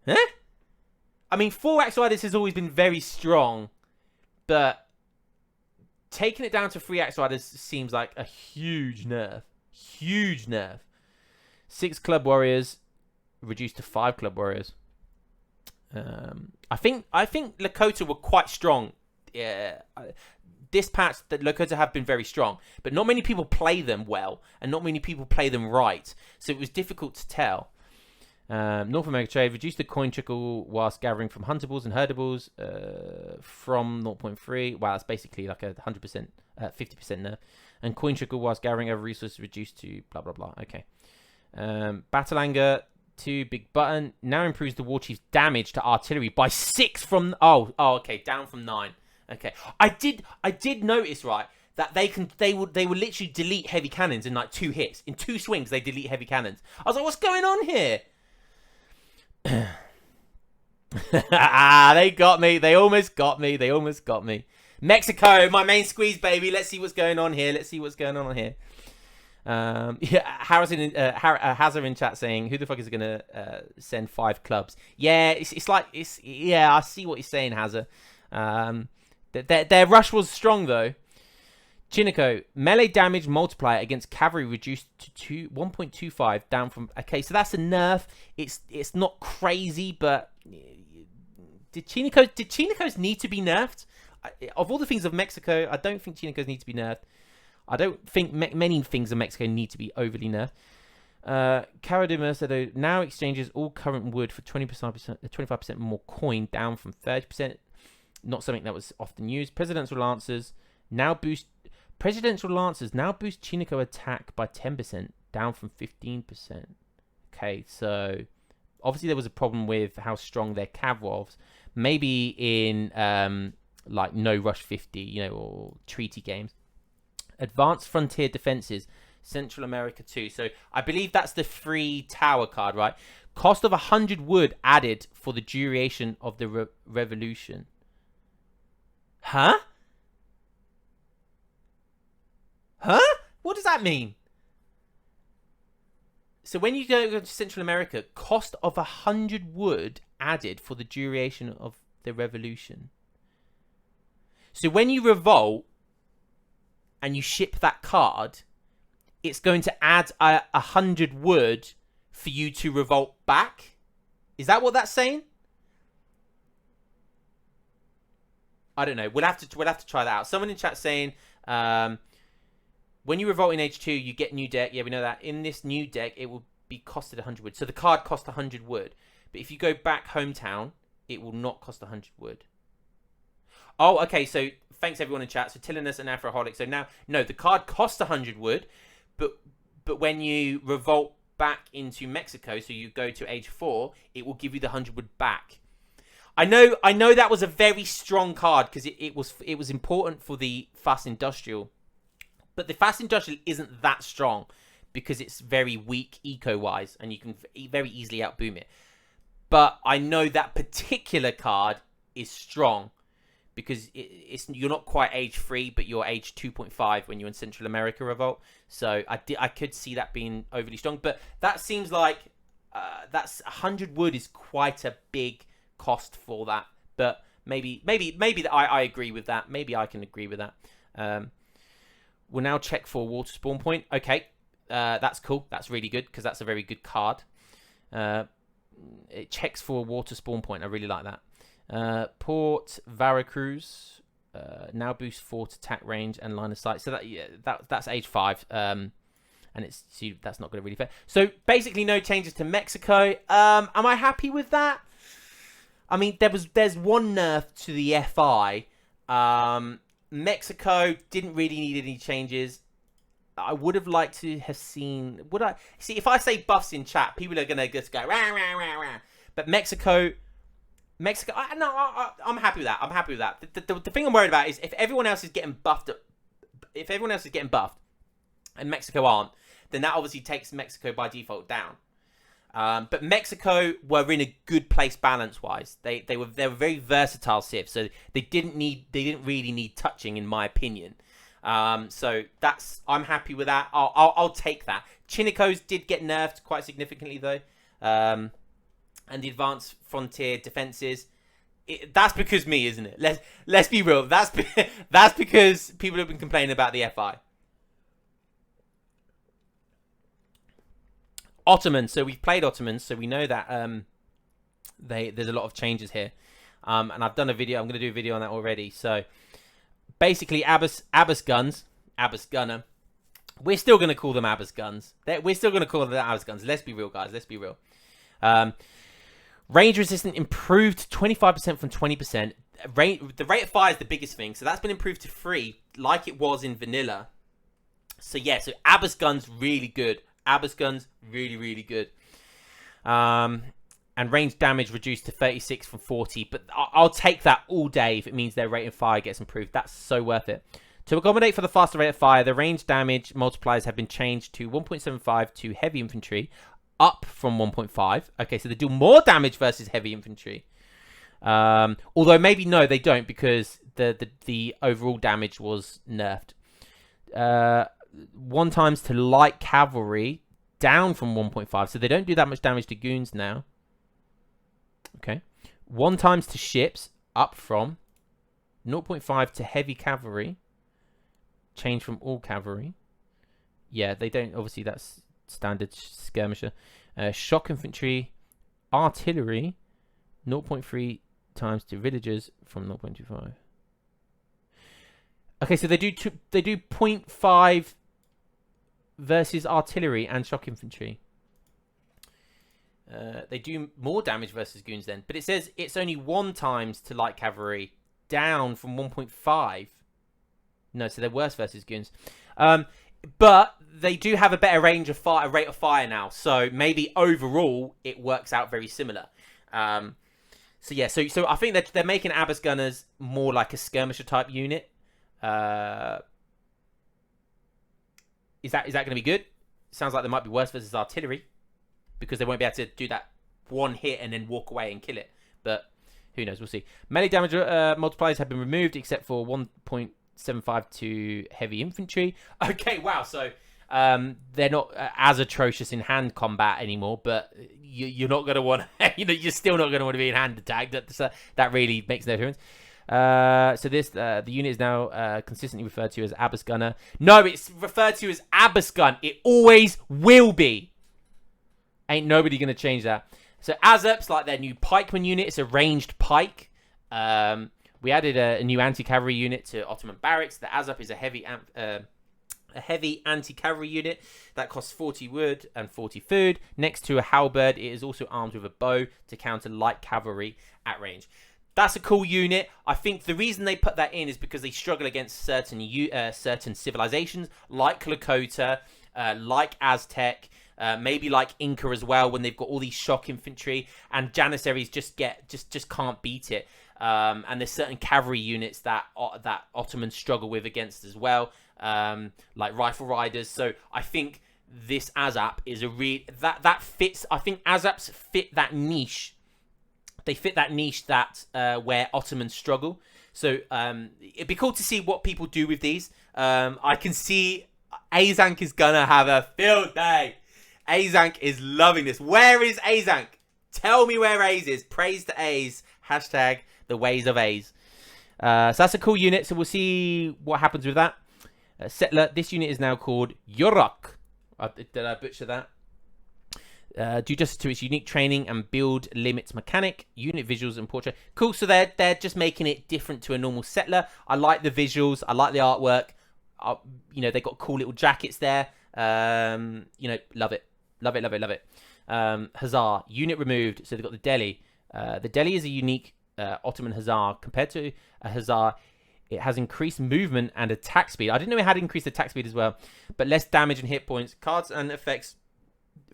Huh? I mean, 4 Axe Riders has always been very strong, but taking it down to 3 Axe Riders seems like a huge nerf. Huge nerf. 6 Club Warriors reduced to 5 Club Warriors. I think Lakota were quite strong. Yeah, this patch, that Lakota have been very strong, but not many people play them well, and not many people play them right. So it was difficult to tell. North America trade reduced the coin trickle whilst gathering from huntables and herdables from 0.3. Wow, that's basically like a 100%, 50% nerf. And coin trickle whilst gathering other resources reduced to blah blah blah. Okay. Battle anger 2 big button now improves the war chief's damage to artillery by 6 from okay, down from 9. Okay, I did notice, right, that they would literally delete heavy cannons in like 2 hits. In 2 swings they delete heavy cannons. I was like, what's going on here? They got me. They almost got me. Mexico, my main squeeze, baby. Let's see what's going on here. Hazard in chat saying, who the fuck is gonna send 5 clubs? Yeah, I see what you're saying, Hazard. Their rush was strong though. Chinico, melee damage multiplier against cavalry reduced to 1.25, down from... Okay, so that's a nerf. It's not crazy, but... Did Chinicos need to be nerfed? Of all the things of Mexico, I don't think Chinicos need to be nerfed. I don't think many things of Mexico need to be overly nerfed. Cara de Mercedo now exchanges all current wood for 25% more coin, down from 30%. Not something that was often used. Presidential Lancers now boost Chinico attack by 10%, down from 15%. Okay, so obviously there was a problem with how strong their cav was. Maybe in like no rush 50, or treaty games. Advanced Frontier Defenses, Central America 2. So I believe that's the free tower card, right? Cost of 100 wood added for the duration of the revolution. Huh? What does that mean? So when you go to Central America, cost of 100 wood added for the duration of the revolution. So when you revolt and you ship that card, it's going to add 100 wood for you to revolt back. Is that what that's saying? I don't know. We'll have to try that out. Someone in chat saying, when you revolt in H2, you get new deck. Yeah, we know that. In this new deck, it will be costed 100 wood. So the card cost 100 wood. But if you go back hometown, it will not cost 100 wood. Oh, okay. So thanks everyone in chat. So Tillinus and Afroholic. So now, no, the card costs 100 wood. But when you revolt back into Mexico, so you go to age 4, it will give you the 100 wood back. I know that was a very strong card because it was important for the Fast Industrial. But the Fast Industrial isn't that strong because it's very weak eco-wise and you can very easily outboom it. But I know that particular card is strong because you're not quite age 3, but you're age 2.5 when you're in Central America Revolt. So I could see that being overly strong. But that seems like that's 100 wood is quite a big cost for that. But maybe that I agree with that. Maybe I can agree with that. We'll now check for water spawn point. Okay, that's cool. That's really good because that's a very good card. It checks for a water spawn point. I really like that. Port Veracruz now boosts fort attack range and line of sight. So that's age 5. And that's not going to really fit. So basically no changes to Mexico. Am I happy with that? I mean, there's one nerf to the FI. Mexico didn't really need any changes. I would have liked to have seen... See, if I say buffs in chat, people are going to just go... Rah, rah, rah, rah. But Mexico, Mexico. I'm happy with that. I'm happy with that. The thing I'm worried about is if everyone else is getting buffed. If everyone else is getting buffed, and Mexico aren't, then that obviously takes Mexico by default down. But Mexico were in a good place balance wise. They were very versatile civs, so they didn't really need touching in my opinion. So I'm happy with that. I'll take that. Chinicos did get nerfed quite significantly though. And the advanced frontier defenses. That's because me, isn't it? Let's be real. That's because people have been complaining about the FI. Ottoman. So we've played Ottomans, so we know that there's a lot of changes here. And I've done a video. I'm going to do a video on that already. So basically, Abbas guns, Abbas gunner. We're still going to call them Abbas guns. We're still going to call them Abbas guns. Let's be real, guys. Let's be real. Range resistance improved 25% from 20%. The rate of fire is the biggest thing. So that's been improved to 3, like it was in vanilla. So yeah, so Abbas guns, really good. Abbas guns, really, really good. And range damage reduced to 36 from 40. But I'll take that all day if it means their rate of fire gets improved. That's so worth it. To accommodate for the faster rate of fire, the range damage multipliers have been changed to 1.75 to heavy infantry, up from 1.5. Okay, so they do more damage versus heavy infantry. Although maybe no, they don't, because the overall damage was nerfed. 1 times to light cavalry, down from 1.5. So they don't do that much damage to goons now. Okay. 1 times to ships, up from 0.5 to heavy cavalry. Change from all cavalry. Yeah, they don't. Obviously, that's standard skirmisher. Shock infantry, artillery, 0.3 times to villagers from 0.25. Okay, so they do 0.5 versus artillery and shock infantry. They do more damage versus goons then, but it says it's only 1 times to light cavalry, down from 1.5. No, so they're worse versus goons. But they do have a better range of fire, rate of fire now. So maybe overall it works out very similar. So yeah, so I think that they're making Abbas gunners more like a skirmisher type unit. Is that going to be good? Sounds like they might be worse versus artillery, because they won't be able to do that one hit and then walk away and kill it. But who knows? We'll see. Melee damage multipliers have been removed except for 1.75 to heavy infantry. Okay, wow. So they're not as atrocious in hand combat anymore, but you're not going to want you're still not going to want to be in hand attack. That really makes no difference. So the unit is now consistently referred to as Abbas gunner. No, it's referred to as Abbas gun. It always will be. Ain't nobody going to change that. So Azaps, like their new pikeman unit, it's a ranged pike. We added a new anti-cavalry unit to Ottoman barracks. The Azap is a heavy anti-cavalry unit that costs 40 wood and 40 food. Next to a halberd, it is also armed with a bow to counter light cavalry at range. That's a cool unit. I think the reason they put that in is because they struggle against certain civilizations like Lakota, like Aztec, maybe like Inca as well, when they've got all these shock infantry, and Janissaries just can't beat it. And there's certain cavalry units that Ottomans struggle with against as well, like rifle riders. So I think this Azap is that fits. I think Azaps fit that niche. They fit that niche that where Ottomans struggle. So it'd be cool to see what people do with these. I can see Azank is gonna have a field day. Azank is loving this. Where is Azank? Tell me where Aze is. Praise to Aze. Hashtag the ways of Aze. So that's a cool unit. So we'll see what happens with that. Settler. This unit is now called Yorok. Did I butcher that? Do justice to its unique training and build limits mechanic, unit visuals and portrait. Cool. So they're just making it different to a normal settler. I like the visuals. I like the artwork. They got cool little jackets there. Love it. Love it, love it, love it. Hussar, unit removed. So they've got the Delhi. The Delhi is a unique Ottoman Hussar. Compared to a Hussar, it has increased movement and attack speed. I didn't know it had increased attack speed as well, but less damage and hit points. Cards and effects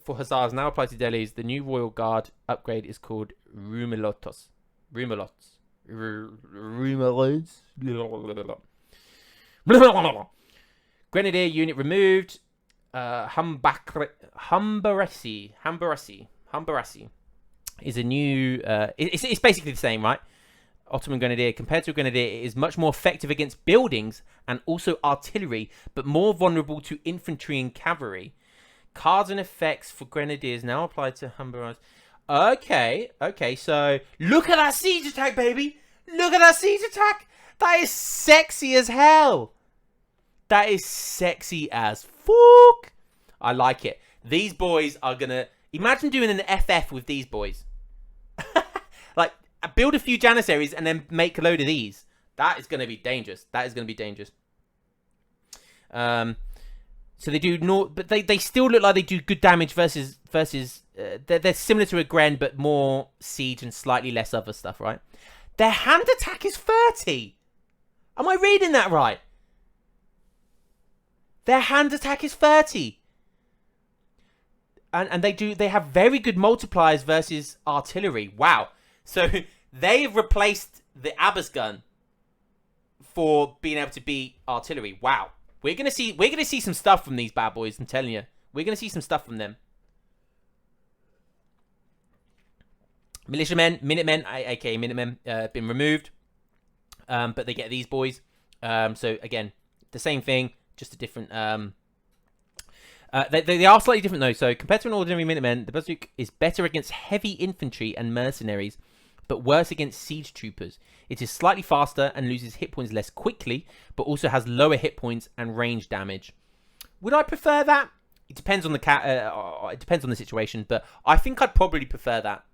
for Hussars now apply to Delhis. The new Royal Guard upgrade is called Rumilotos. Rumalots. Rumalots. Grenadier unit removed. Humbarasi is a new. It's basically the same, right? Ottoman Grenadier. Compared to a Grenadier, it is much more effective against buildings and also artillery, but more vulnerable to infantry and cavalry. Cards and effects for Grenadiers now applied to Humbarasi. Okay, so look at that siege attack, baby! Look at that siege attack! That is sexy as hell! That is sexy as fuck! I like it. These boys are gonna... Imagine doing an FF with these boys. Like, build a few Janissaries and then make a load of these. That is gonna be dangerous. That is gonna be dangerous. So they do not... But they still look like they do good damage versus... they're similar to a Gren, but more siege and slightly less other stuff, right? Their hand attack is 30. Am I reading that right? Their hand attack is 30. And they have very good multipliers versus artillery. Wow. So they've replaced the Abbas gun for being able to beat artillery. Wow. We're gonna see some stuff from these bad boys, I'm telling you. We're gonna see some stuff from them. Militiamen, Minutemen, aka Minutemen, been removed. But they get these boys. So again, the same thing, just a different... They are slightly different though. So compared to an ordinary Minutemen, the Bazooka is better against heavy infantry and mercenaries, but worse against siege troopers. It is slightly faster and loses hit points less quickly, but also has lower hit points and range damage. Would I prefer that? It depends on the it depends on the situation, but I think I'd probably prefer that.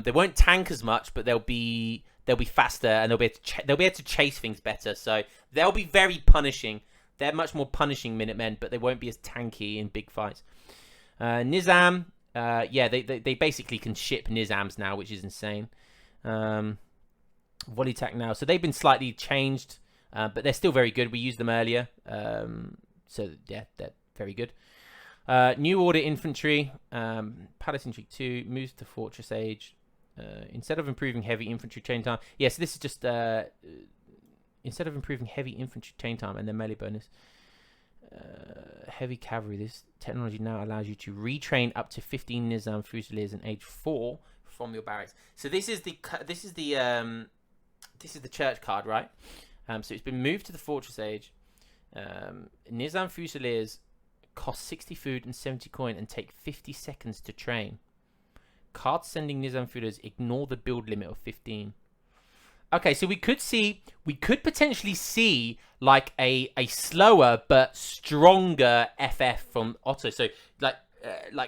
They won't tank as much, but they'll be faster and they'll be able to chase things better. So they'll be very punishing. They're much more punishing Minutemen, but they won't be as tanky in big fights. Nizam, yeah, they basically can ship Nizams now, which is insane. Volley attack now, so they've been slightly changed, but they're still very good. We used them earlier, so yeah, they're very good. New Order Infantry, Palace Intrigue 2, moves to Fortress Age. Instead of improving heavy infantry chain time. Yes, this is just... instead of improving heavy infantry chain time and then melee bonus. Heavy cavalry. This technology now allows you to retrain up to 15 Nizam Fusiliers in age 4 from your barracks. So this is the church card, right? So it's been moved to the Fortress Age. Nizam Fusiliers cost 60 food and 70 coin and take 50 seconds to train. Cards sending Nizam Fusiliers ignore the build limit of 15. Okay, so we could potentially see like a slower but stronger FF from Otto. So like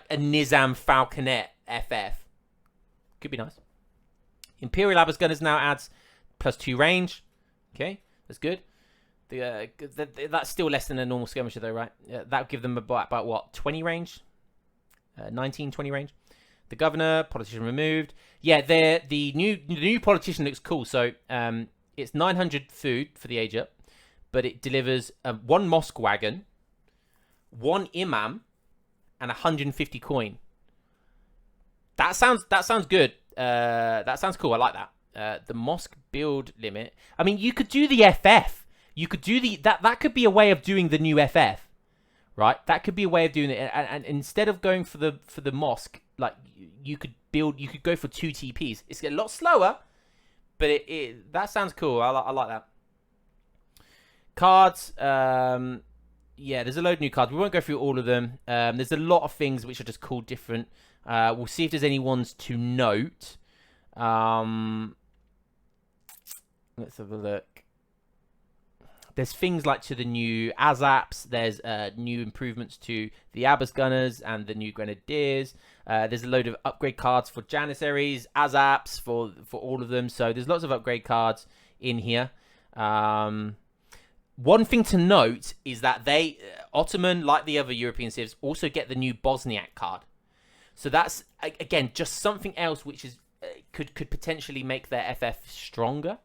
a Nizam Falconet FF. Could be nice. Imperial Abbas Gunners now adds +2 range. Okay, that's good. That's still less than a normal skirmisher though, right? That would give them about what, 20 range? 19, 20 range. The governor, politician removed. Yeah, the new politician looks cool. So it's 900 food for the age up, but it delivers 1 mosque wagon, 1 imam, and 150 coin. That sounds good. That sounds cool. I like that. The mosque build limit. I mean, you could do the FF. You could do that could be a way of doing the new FF, right? That could be a way of doing it. And instead of going for the mosque, like you could go for 2 TPs. It's a lot slower, but that sounds cool. I like that. Cards. Yeah, there's a load of new cards. We won't go through all of them. There's a lot of things which are just called different. We'll see if there's any ones to note. Let's have a look. There's things like to the new Azaps. There's new improvements to the Abbas Gunners and the new Grenadiers. There's a load of upgrade cards for Janissaries, Azaps, for all of them. So there's lots of upgrade cards in here. One thing to note is that Ottoman, like the other European civs, also get the new Bosniak card. So that's, again, just something else which is could potentially make their FF stronger.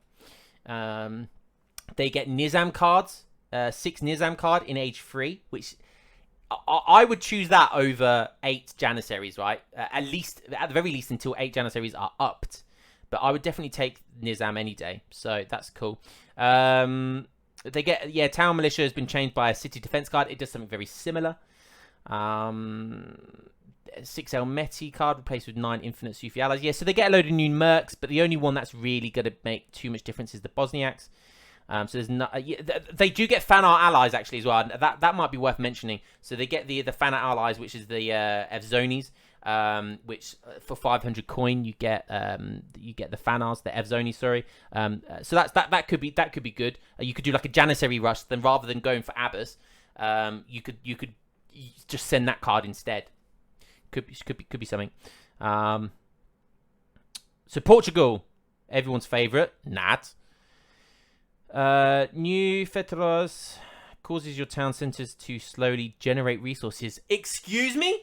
They get Nizam cards, 6 Nizam card in age 3, which I would choose that over 8 Janissaries, right? At the very least, until 8 Janissaries are upped. But I would definitely take Nizam any day. So that's cool. They get, Town Militia has been changed by a City Defense card. It does something very similar. 6 Elmeti card replaced with 9 Infinite Sufi allies. Yeah, so they get a load of new mercs, but the only one that's really going to make too much difference is the Bosniaks. So there's not. They do get fan art allies actually as well. That might be worth mentioning. So they get the fan art allies, which is the Evzonis, which for 500 coin you get the fan arts, the Evzonis. Sorry. So that could be good. You could do like a Janissary rush, then rather than going for Abbas, you could just send that card instead. Could be something. So Portugal, everyone's favorite, Nad. New Fetros causes your town centers to slowly generate resources. Excuse me?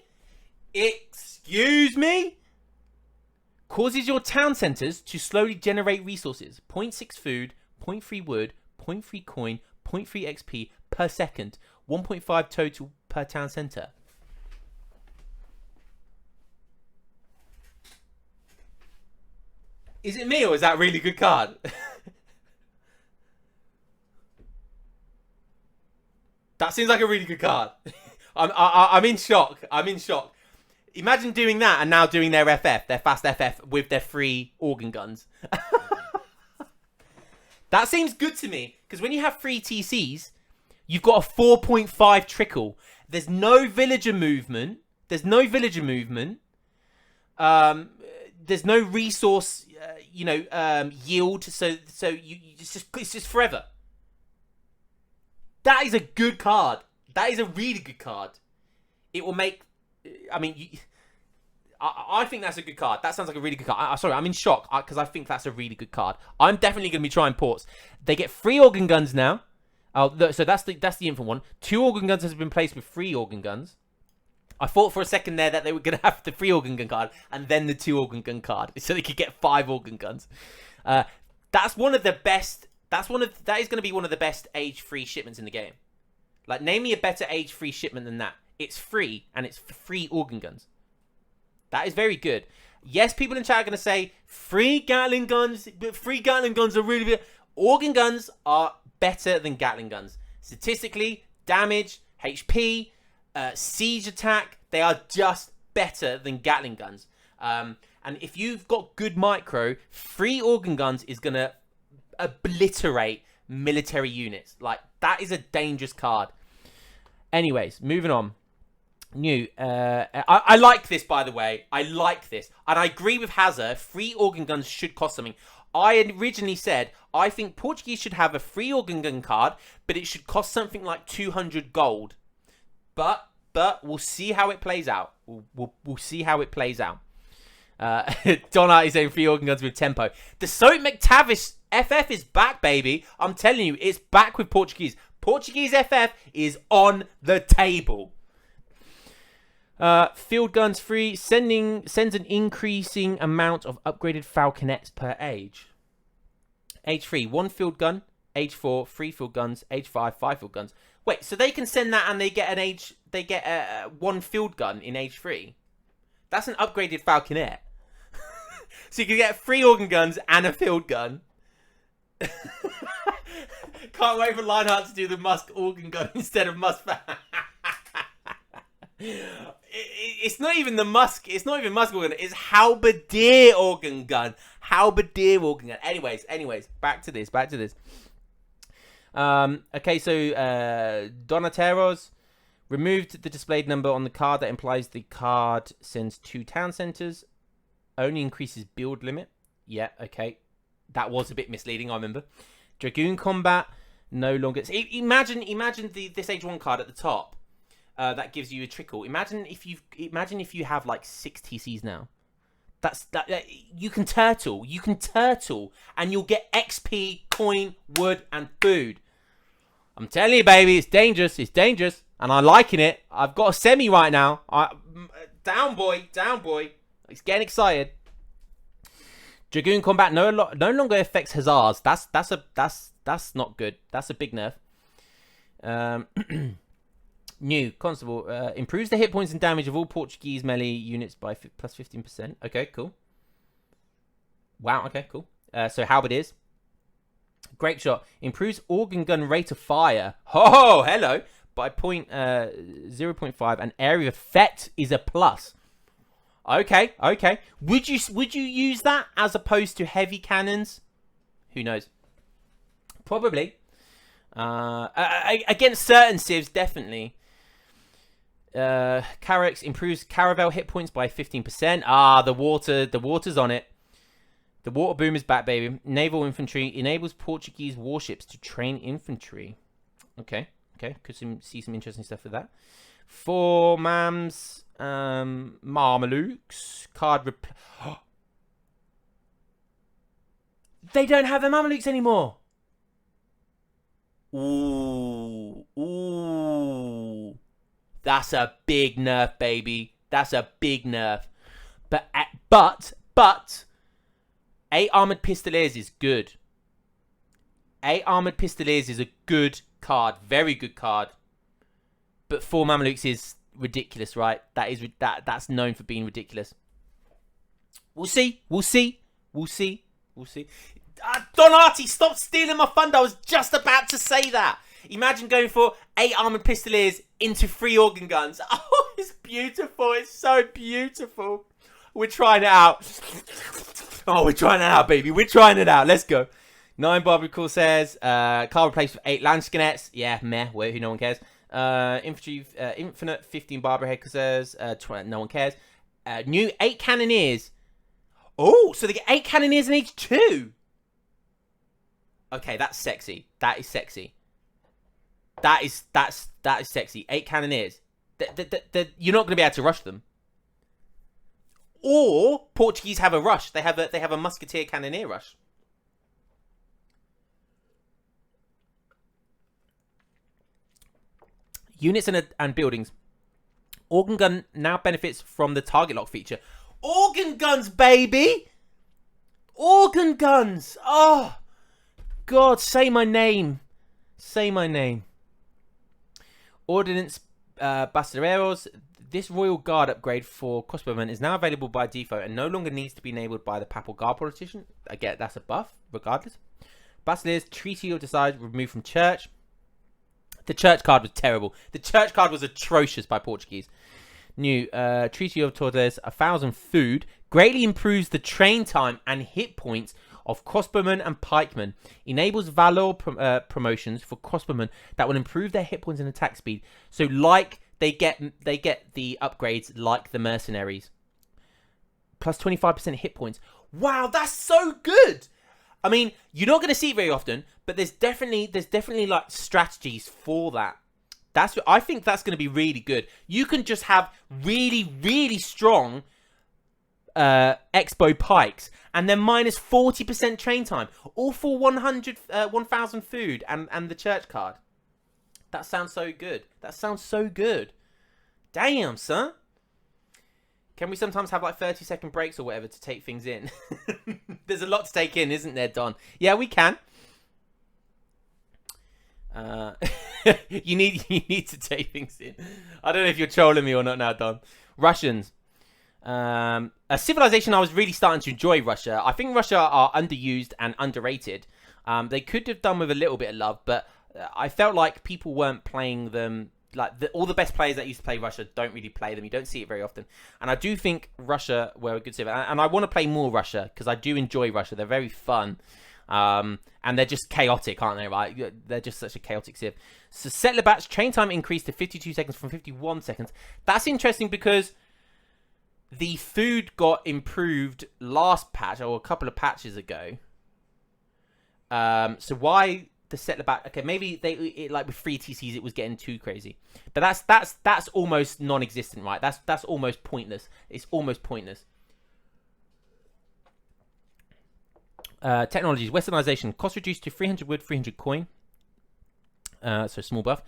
Causes your town centers to slowly generate resources. 0.6 food, 0.3 wood, 0.3 coin, 0.3 XP per second. 1.5 total per town center. Is it me or is that a really good card? That seems like a really good card. I'm in shock. Imagine doing that and now doing their FF, their fast FF with their free organ guns. That seems good to me because when you have free TCs, you've got a 4.5 trickle. There's no villager movement. There's no resource, yield. So it's just forever. That is a good card. That is a really good card. It will make. I think that's a good card. That sounds like a really good card. Sorry, I'm in shock because I think that's a really good card. I'm definitely going to be trying ports. They get 3 organ guns now. So that's the infant one. 2 organ guns has been placed with 3 organ guns. I thought for a second there that they were going to have the 3 organ gun card and then the 2 organ gun card, so they could get 5 organ guns. That's one of the best. That is going to be one of the best age-free shipments in the game. Like, name me a better age-free shipment than that. It's free, and it's free organ guns. That is very good. Yes, people in chat are going to say, free Gatling guns, but free Gatling guns are really good. Organ guns are better than Gatling guns. Statistically, damage, HP, siege attack, they are just better than Gatling guns. And if you've got good micro, free organ guns is going to obliterate military units. Like, that is a dangerous card. Anyways, moving on. New. I like this, by the way. I like this. And I agree with Hazard. Free organ guns should cost something. I originally said, I think Portuguese should have a free organ gun card, but it should cost something like 200 gold. But we'll see how it plays out. We'll see how it plays out. Donna is saying free organ guns with tempo. The Soap McTavish FF is back, baby. I'm telling you, it's back with Portuguese. Portuguese FF is on the table. Field guns free. Sends an increasing amount of upgraded falconets per age. Age 3, 1 field gun. Age 4, 3 field guns. Age 5, 5 field guns. Wait, so they can send that and they get 1 field gun in age 3. That's an upgraded falconet. So you can get 3 organ guns and a field gun. Can't wait for Lionheart to do the Musk organ gun instead of Musk. It's not even the Musk. It's not even Musk organ gun. It's Halberdier organ gun. Halberdier organ gun. Anyways, back to this. Okay, so Donateros removed the displayed number on the card that implies the card sends 2 town centers. Only increases build limit. Yeah, okay. That was a bit misleading, I remember. Dragoon combat no longer. Imagine this age 1 card at the top. That gives you a trickle. Imagine if you have like 6 TCs now. You can turtle, and you'll get XP, coin, wood, and food. I'm telling you, baby, it's dangerous, and I'm liking it. I've got a semi right now. Down boy. He's getting excited. Dragoon combat no longer affects Hussars. That's not good. That's a big nerf. New constable improves the hit points and damage of all Portuguese melee units by plus 15%. Okay, cool. Wow. Okay, cool. So halberdiers. Grape shot improves organ gun rate of fire. Oh, hello. By 0.5, and area effect is a plus. Okay, okay. Would you use that as opposed to heavy cannons? Who knows? Probably. Against certain civs, definitely. Carex improves caravel hit points by 15%. Ah, the water's on it. The water boom is back, baby. Naval infantry enables Portuguese warships to train infantry. Okay. Okay, could see some interesting stuff with that. For Mams, Mamelukes, card they don't have the Mamelukes anymore. Ooh. That's a big nerf, baby. That's a big nerf. But 8 armored pistoliers is good. 8 armored pistoliers is a good card, very good card. But 4 Mamelukes is ridiculous, right? That's known for being ridiculous. We'll see. Donati, stop stealing my thunder. I was just about to say that. Imagine going for 8 armored pistoliers into 3 organ guns. Oh, it's beautiful. It's so beautiful. We're trying it out. Oh, we're trying it out, baby. We're trying it out. Let's go. 9 Barbary Corsairs. Card replaced with 8 Landscanettes. Yeah, meh. Who no one cares. Infantry, Infinite. 15 Barbary Head Corsairs. 20, no one cares. New 8 Cannoneers. Oh, so they get 8 Cannoneers in each 2. Okay, that's sexy. That is sexy. That is sexy. 8 Cannoneers. You're not going to be able to rush them. Or Portuguese have a rush. They have a musketeer cannoneer rush. Units and buildings. Organ gun now benefits from the target lock feature. Organ guns, baby! Organ guns! Oh, God, say my name. Say my name. Ordnance Bastareros. This Royal Guard upgrade for crossbowmen is now available by default and no longer needs to be enabled by the Papal Guard politician. Again, that's a buff, regardless. Basileus, Treaty of Decide, removed from Church. The Church card was terrible. The Church card was atrocious by Portuguese. New Treaty of Tordes, 1,000 food. Greatly improves the train time and hit points of crossbowmen and pikemen. Enables valor promotions for crossbowmen that will improve their hit points and attack speed. So like they get the upgrades like the mercenaries. Plus 25% hit points. Wow, that's so good. I mean, you're not going to see it very often, but there's definitely like strategies for that. I think that's going to be really good. You can just have really strong Expo pikes and then minus 40% train time, all for 1,000 food and the Church card. That sounds so good. That sounds so good. Damn, son. Can we sometimes have like 30-second breaks or whatever to take things in? There's a lot to take in, isn't there, Don? Yeah, we can. You need to take things in. I don't know if you're trolling me or not now, Don. Russians. A civilization I was really starting to enjoy, Russia. I think Russia are underused and underrated. They could have done with a little bit of love, but I felt like people weren't playing them. Like all the best players that used to play Russia don't really play them. You don't see it very often. And I do think Russia were a good civ. And I want to play more Russia because I do enjoy Russia. They're very fun. And they're just chaotic, aren't they, right? They're just such a chaotic civ. So settler batch train time increased to 52 seconds from 51 seconds. That's interesting because the food got improved last patch or a couple of patches ago. So why the settler batch? Okay, maybe like with 3 TCs it was getting too crazy. But that's almost non-existent, right? That's almost pointless. It's almost pointless. Technologies, westernization, cost reduced to 300 wood, 300 coin. So small buff.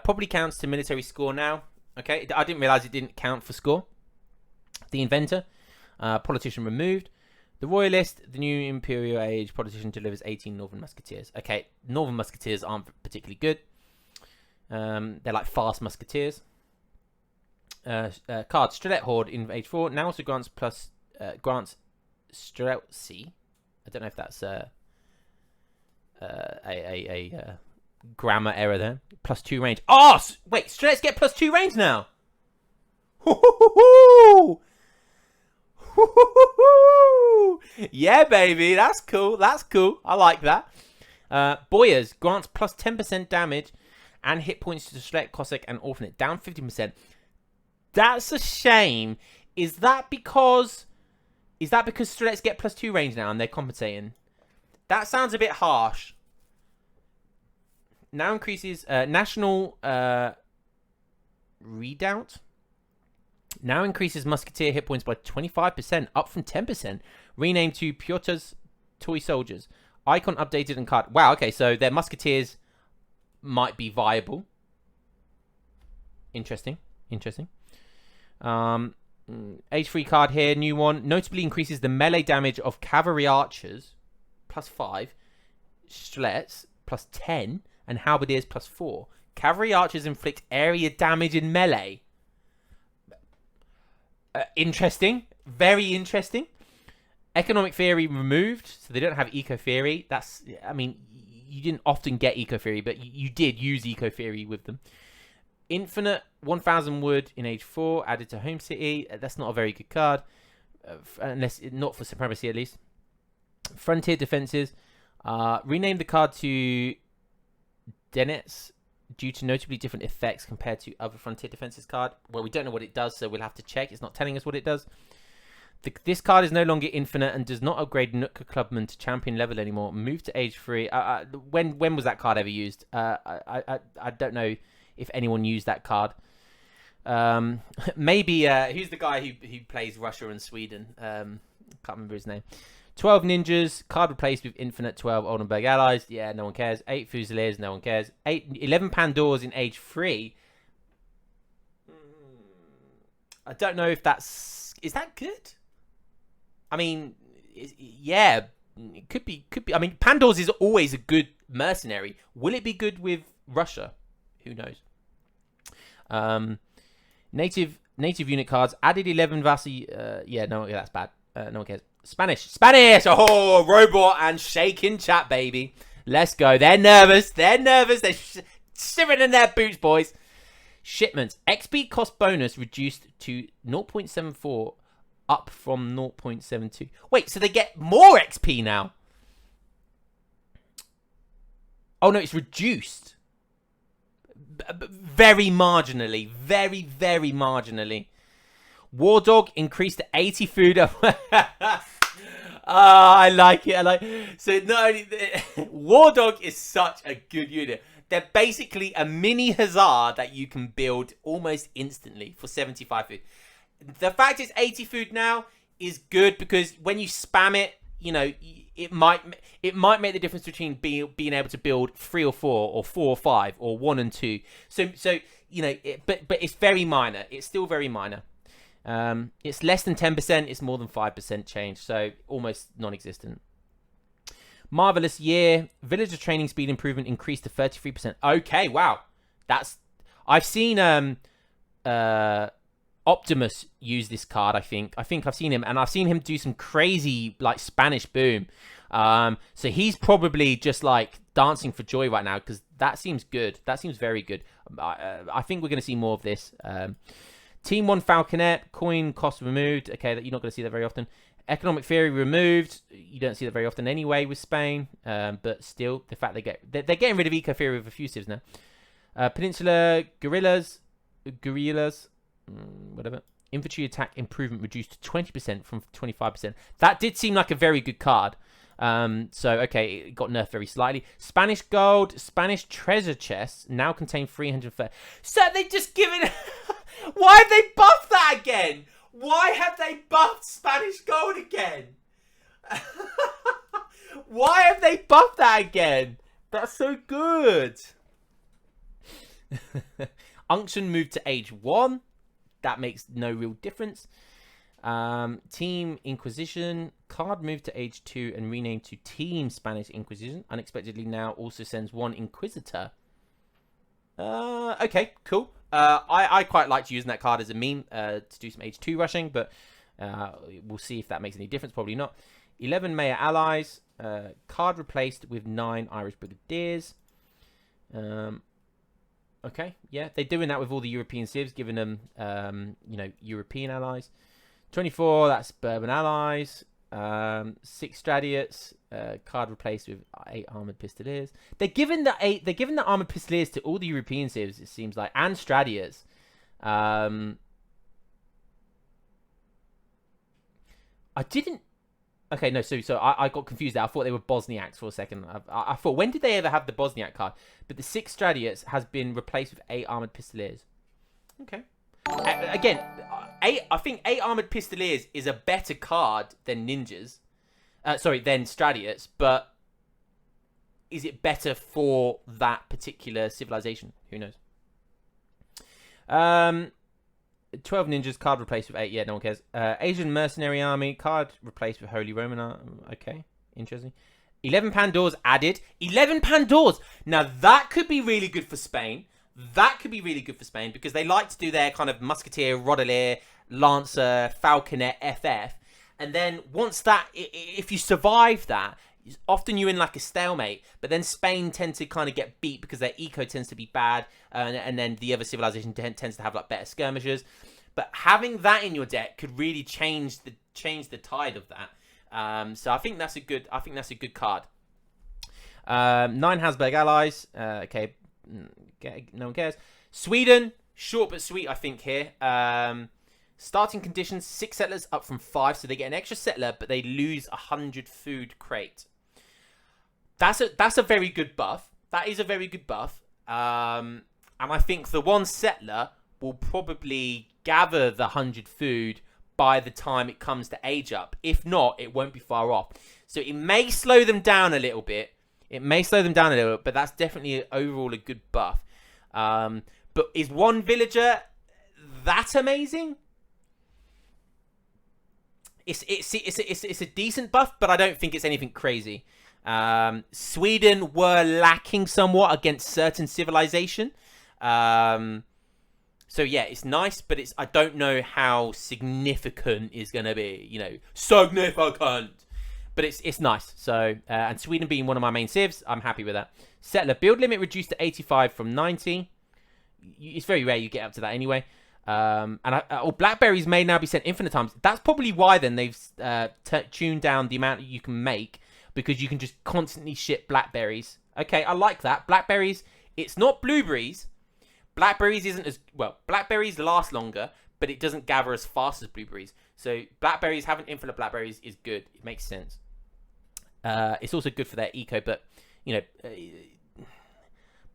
Probably counts to military score now. Okay, I didn't realize it didn't count for score. The inventor, politician removed. The royalist, the new imperial age politician delivers 18 northern musketeers. Okay, northern musketeers aren't particularly good. They're like fast musketeers. Card Strelet Haud in age 4 now also grants Streltsy. I don't know if that's a grammar error there. +2 range. Oh, wait, Strelets get +2 range now. Yeah, baby, that's cool. That's cool. I like that. Boyers grants +10% damage and hit points to Strelet, Cossack, and Orphanate, down 50%. That's a shame. Is that because Strelets get +2 range now and they're compensating? That sounds a bit harsh. Now increases national redoubt. Now increases musketeer hit points by 25%, up from 10%. Renamed to Piotr's Toy Soldiers. Icon updated and card. Wow, okay, so their musketeers might be viable. Interesting. Age 3 card here, new one. Notably increases the melee damage of cavalry archers, +5. Strelets, +10. And halberdiers, +4. Cavalry archers inflict area damage in melee. Interesting. Very interesting. Economic theory removed, so they don't have eco theory. That's, I mean, you didn't often get eco theory, but you did use eco theory with them. Infinite 1000 wood in age 4 added to home city. That's not a very good card, unless not for supremacy at least. Frontier defenses. Rename the card to Denet's due to notably different effects compared to other Frontier Defenses card. Well, we don't know what it does, so we'll have to check. It's not telling us what it does. This card is no longer infinite and does not upgrade Nootka Clubman to champion level anymore. Move to age 3. When was that card ever used? I don't know if anyone used that card. Maybe who's the guy who plays Russia and Sweden? Can't remember his name. 12 ninjas, card replaced with infinite 12 Oldenburg allies. Yeah, no one cares. 8 Fusiliers, no one cares. 11 Pandoras in age 3. I don't know if that's... Is that good? I mean, yeah, it could be. I mean, Pandoras is always a good mercenary. Will it be good with Russia? Who knows? Native unit cards. Added 11 Vasi... yeah, no, that's bad. No one cares. Spanish. Oh, robot and shaking chat, baby. Let's go. They're nervous. They're shivering in their boots, boys. Shipments. XP cost bonus reduced to 0.74, up from 0.72. Wait, so they get more XP now? Oh, no, it's reduced. Very marginally. Very, very marginally. War Dog increased to 80 food. I like it. So not only War Dog is such a good unit. They're basically a mini Hussar that you can build almost instantly for 75 food. The fact it's 80 food now is good because when you spam it, you know, it might make the difference between being able to build 3 or 4 or 4 or 5 or 1 and 2. So you know, but it's very minor. It's still very minor. It's less than 10%. It's more than 5% change. So almost non-existent. Marvelous year. Villager training speed improvement increased to 33%. Okay, wow. I've seen Optimus use this card, I think I've seen him, and I've seen him do some crazy like Spanish boom. So he's probably just like dancing for joy right now because that seems good. That seems very good. I think we're going to see more of this. Team 1 Falconet, coin cost removed. Okay, that you're not going to see that very often. Economic theory removed. You don't see that very often anyway with Spain. But still, the fact they're getting rid of eco theory with effusives now. Peninsula guerrillas, whatever. Infantry attack improvement reduced to 20% from 25%. That did seem like a very good card. So okay, it got nerfed very slightly. Spanish gold, Spanish treasure chests now contain 330. So they just given. Why have they buffed that again? Why have they buffed Spanish gold again? Why have they buffed that again? That's so good. Unction moved to age 1. That makes no real difference. Team Inquisition card moved to age 2 and renamed to Team Spanish Inquisition. Unexpectedly now also sends 1 Inquisitor. Okay, cool. I quite liked using that card as a meme to do some H2 rushing, but we'll see if that makes any difference. Probably not. 11 Maya allies. Card replaced with 9 Irish Brigadiers. Okay, yeah, they're doing that with all the European civs, giving them, European allies. 24, that's Bourbon allies. 6 Stradiots. Card replaced with 8 Armored Pistoliers. They're giving the Armored Pistoliers to all the European civs, it seems like, and Stradiots. I didn't. Okay, no, so I got confused there. I thought they were Bosniaks for a second. I thought, when did they ever have the Bosniak card? But the 6 Stradiots has been replaced with 8 Armored Pistoliers. Okay. Again, I think 8 Armored Pistoliers is a better card than Ninjas. Than Stradiots. But is it better for that particular civilization? Who knows? 12 Ninjas, card replaced with 8. Yeah, no one cares. Asian Mercenary Army, card replaced with Holy Roman Army. Okay, interesting. 11 Pandors added. 11 Pandors! Now, that could be really good for Spain. That could be really good for Spain because they like to do their kind of Musketeer, Rodelier, Lancer, Falconet, FF. And then once that, if you survive that, often you're in like a stalemate, but then Spain tend to kind of get beat because their eco tends to be bad, and then the other civilization tends to have like better skirmishers. But having that in your deck could really change the tide of that. So I think that's a good card. 9 Habsburg allies. Okay, no one cares. Sweden, short but sweet, I think here. Starting conditions: 6 settlers up from 5, so they get an extra settler, but they lose 100 food crate. That's a very good buff. That is a very good buff. And I think the 1 settler will probably gather the 100 food by the time it comes to age up. If not, it won't be far off. So it may slow them down a little bit. But that's definitely overall a good buff. But is 1 villager that amazing? It's a decent buff, but I don't think it's anything crazy. Sweden were lacking somewhat against certain civilization. So yeah, it's nice, but I don't know how significant it's gonna be. Significant. But it's nice. So and Sweden being one of my main civs, I'm happy with that. Settler build limit reduced to 85 from 90. It's very rare you get up to that anyway. Blackberries may now be sent infinite times. That's probably why then they've tuned down the amount you can make, because you can just constantly ship blackberries. Okay, I like that. Blackberries, it's not blueberries. Blackberries isn't as well. Blackberries last longer, but it doesn't gather as fast as blueberries. So blackberries, having infinite blackberries is good. It makes sense. It's also good for their eco, but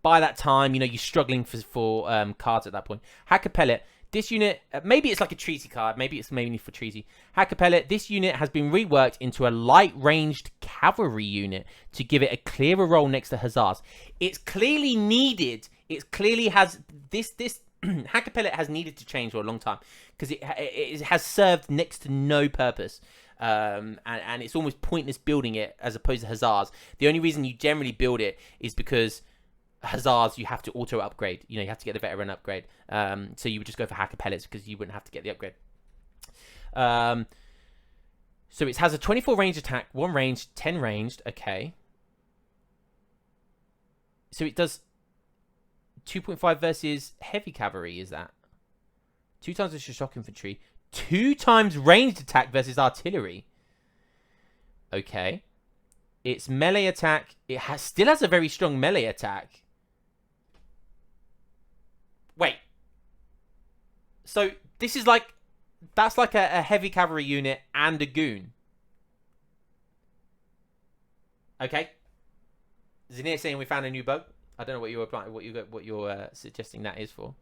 by that time, you're struggling for cards at that point. Hacker Pellet. This unit, maybe it's like a treaty card. Maybe it's mainly for treaty. Hacker Pellet. This unit has been reworked into a light-ranged cavalry unit to give it a clearer role next to Hussars. It's clearly needed. It clearly has this Hacker Pellet has needed to change for a long time because it has served next to no purpose. And it's almost pointless building it as opposed to Hussars. The only reason you generally build it is because Hussars, you have to auto upgrade. You have to get the veteran upgrade. So you would just go for Hacker Pellets because you wouldn't have to get the upgrade. So it has a 24 range attack, 1 ranged, 10 ranged. Okay. So it does 2.5 versus heavy cavalry, is that? 2 times versus shock infantry. 2 times ranged attack versus artillery. Okay. Its melee attack, still has a very strong melee attack. Wait. So this is that's like a heavy cavalry unit and a goon. Okay. Zinir saying we found a new bug. I don't know what you're suggesting that is for.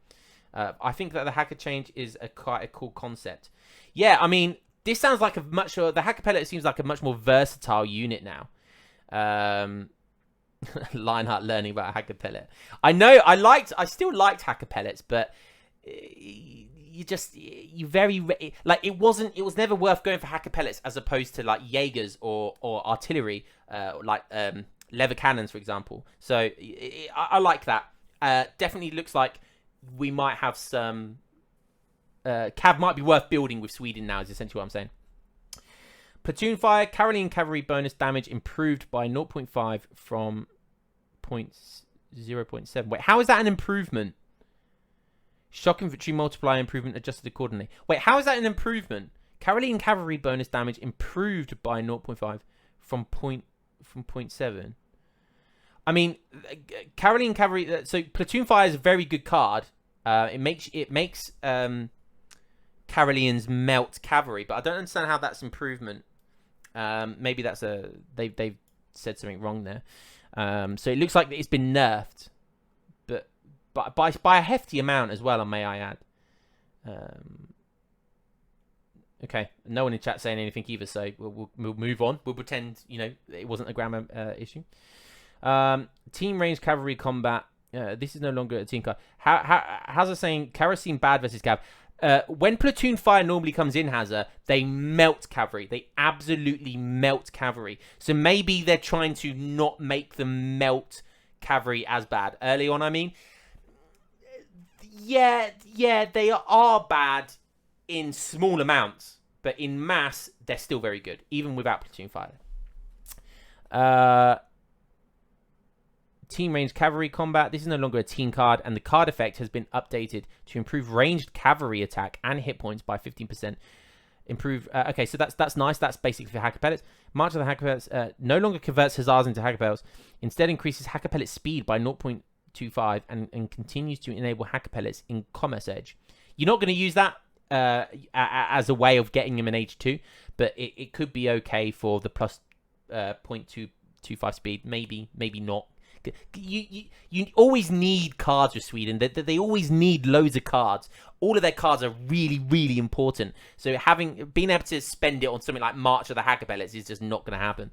I think that the hacker change is quite a cool concept. Yeah, I mean, this sounds like the Hacker Pellet seems like a much more versatile unit now. Lionheart learning about Hacker Pellet. I know I still liked Hacker Pellets, but it was never worth going for Hacker Pellets as opposed to like Jaegers or artillery, lever cannons, for example. So I like that. definitely looks like we might have some... Cav might be worth building with Sweden now, is essentially what I'm saying. Platoon fire, Karelian cavalry bonus damage improved by 0.5 from 0.7. Wait, how is that an improvement? Shock infantry multiplier improvement adjusted accordingly. Wait, how is that an improvement? Karelian cavalry bonus damage improved by 0.5 from 0.7. I mean, Karelian cavalry. So platoon fire is a very good card. It makes Karelians melt cavalry, but I don't understand how that's improvement. Maybe that's they've said something wrong there. So it looks like it's been nerfed, but by a hefty amount as well. May I add? Okay, no one in chat saying anything either, so we'll move on. We'll pretend it wasn't a grammar issue. Team range cavalry combat. This is no longer a team card. How's it saying? Kerosene bad versus cav. When platoon fire normally comes in, Hazza, they melt cavalry. They absolutely melt cavalry. So maybe they're trying to not make them melt cavalry as bad. Early on, I mean. Yeah, they are bad in small amounts. But in mass, they're still very good, even without platoon fire. Team range cavalry combat. This is no longer a team card, and the card effect has been updated to improve ranged cavalry attack and hit points by 15%. Improve. Okay, so that's nice. That's basically for hacker pellets. March of the hacker pellets no longer converts hussars into hacker pellets. Instead, increases hacker pellet speed by 0.25 and continues to enable hacker pellets in commerce edge. You're not going to use that as a way of getting him an H2, but it could be okay for the plus 0.225 speed. Maybe not. You always need cards with Sweden. They always need loads of cards. All of their cards are really, really important. So being able to spend it on something like March of the Hacker Pellets is just not going to happen.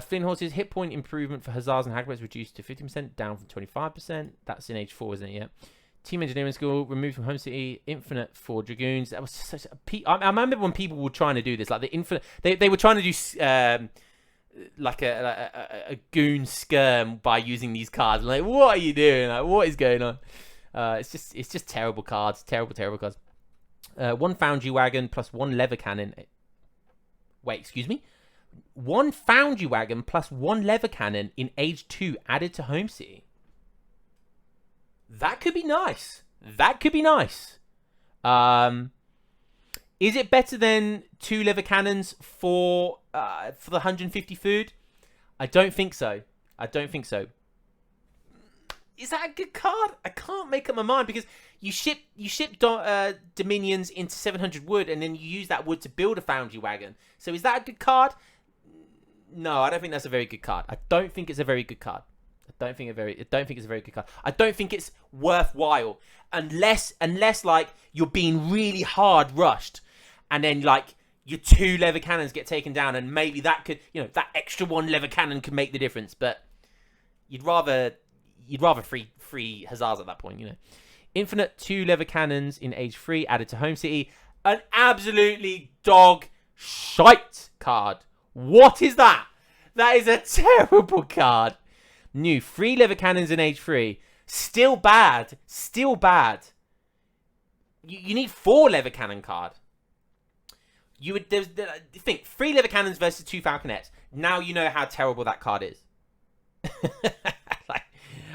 Flint Horses, hit point improvement for Hussars and Hacker Pellets reduced to 50%, down from 25%. That's in age 4, isn't it? Yeah. Team Engineering School, removed from Home City. Infinite for Dragoons. That was such a... I remember when people were trying to do this. Like the Infinite... They were trying to do... like a goon skirm by using these cards. Like, what are you doing? Like, what is going on? It's just terrible cards. Terrible cards. 1 foundry wagon plus 1 lever cannon. Wait, excuse me? 1 foundry wagon plus 1 lever cannon in age 2 added to Home City. That could be nice. Is it better than 2 lever cannons for the 150 food? I don't think so. Is that a good card? I can't make up my mind because you ship Dominions into 700 wood and then you use that wood to build a foundry wagon. So is that a good card? No, I don't think that's a very good card. I don't think it's a very good card. I don't think it's a very good card. I don't think it's worthwhile unless like you're being really hard rushed. And then, like, your 2 lever cannons get taken down, and maybe that could, that extra 1 lever cannon could make the difference. But you'd rather free hussars at that point, Infinite 2 lever cannons in age 3 added to Home City. An absolutely dog shite card. What is that? That is a terrible card. New 3 lever cannons in age 3. Still bad. You need 4 lever cannon card. You would think 3 lever cannons versus 2 falconets. Now you know how terrible that card is.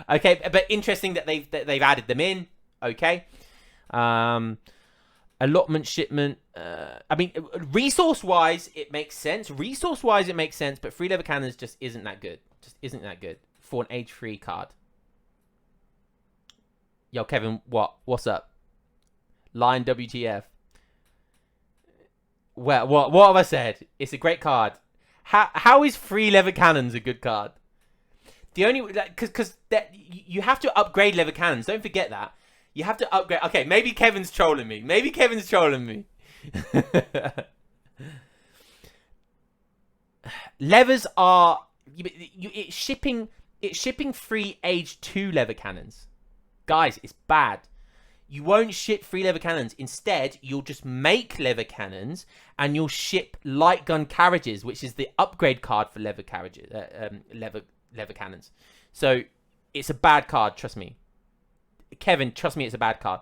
Okay, but interesting that they've added them in. Okay, allotment shipment. I mean, resource wise, it makes sense. But 3 lever cannons just isn't that good. For an age 3 card. Yo, Kevin, what's up? Line WTF. Well, what have I said? It's a great card. How is 3 lever cannons a good card? The only because you have to upgrade lever cannons. Don't forget that you have to upgrade. Okay, maybe Kevin's trolling me. Levers are it's shipping 3 age 2 lever cannons. Guys, it's bad. You won't ship 3 lever cannons. Instead, you'll just make lever cannons and you'll ship light gun carriages, which is the upgrade card for lever carriages, lever cannons. So It's a bad card, trust me. Kevin, trust me, it's a bad card.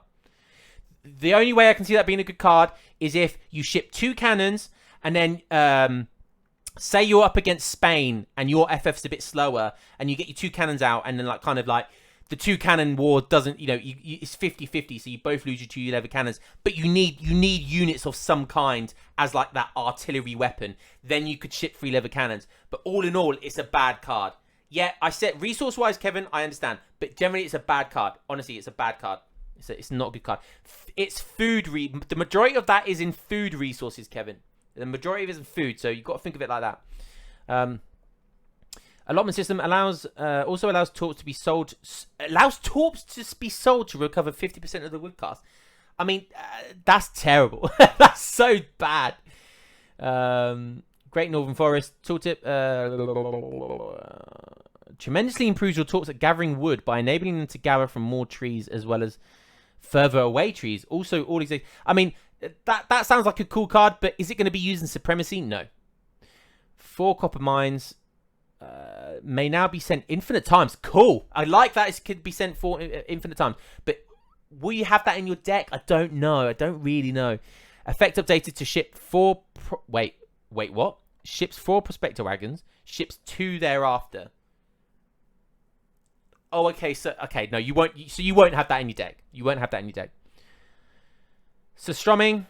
The only way I can see that being a good card is if you ship 2 cannons and then say you're up against Spain and your FF's a bit slower and you get your 2 cannons out and then like kind of like the 2 cannon war doesn't, you know, it's 50-50, so you both lose your 2 lever cannons, but you need units of some kind as like that artillery weapon. Then you could ship 3 lever cannons. But all in all, it's a bad card. Yeah, I said resource-wise, Kevin, I understand, but generally it's a bad card. Honestly, it's a bad card. It's not a good card. It's food. The majority of that is in food resources, Kevin. The majority of it is in food, so you've got to think of it like that. Allotment system also allows torps to be sold. Allows torps to be sold to recover 50% of the wood cost. I mean, that's terrible. That's so bad. Great Northern Forest tooltip. Tremendously improves your torps at gathering wood by enabling them to gather from more trees as well as further away trees. Also, all these. I mean, that sounds like a cool card, but is it going to be used in Supremacy? No. 4 copper mines may now be sent infinite times. Cool. I like that it could be sent for infinite times. But will you have that in your deck? I don't know. I don't really know. Effect updated to ship 4... Wait, what? Ships 4 prospector wagons. Ships 2 thereafter. Oh, okay. So, okay. No, you won't. So you won't have that in your deck. You won't have that in your deck. So strumming.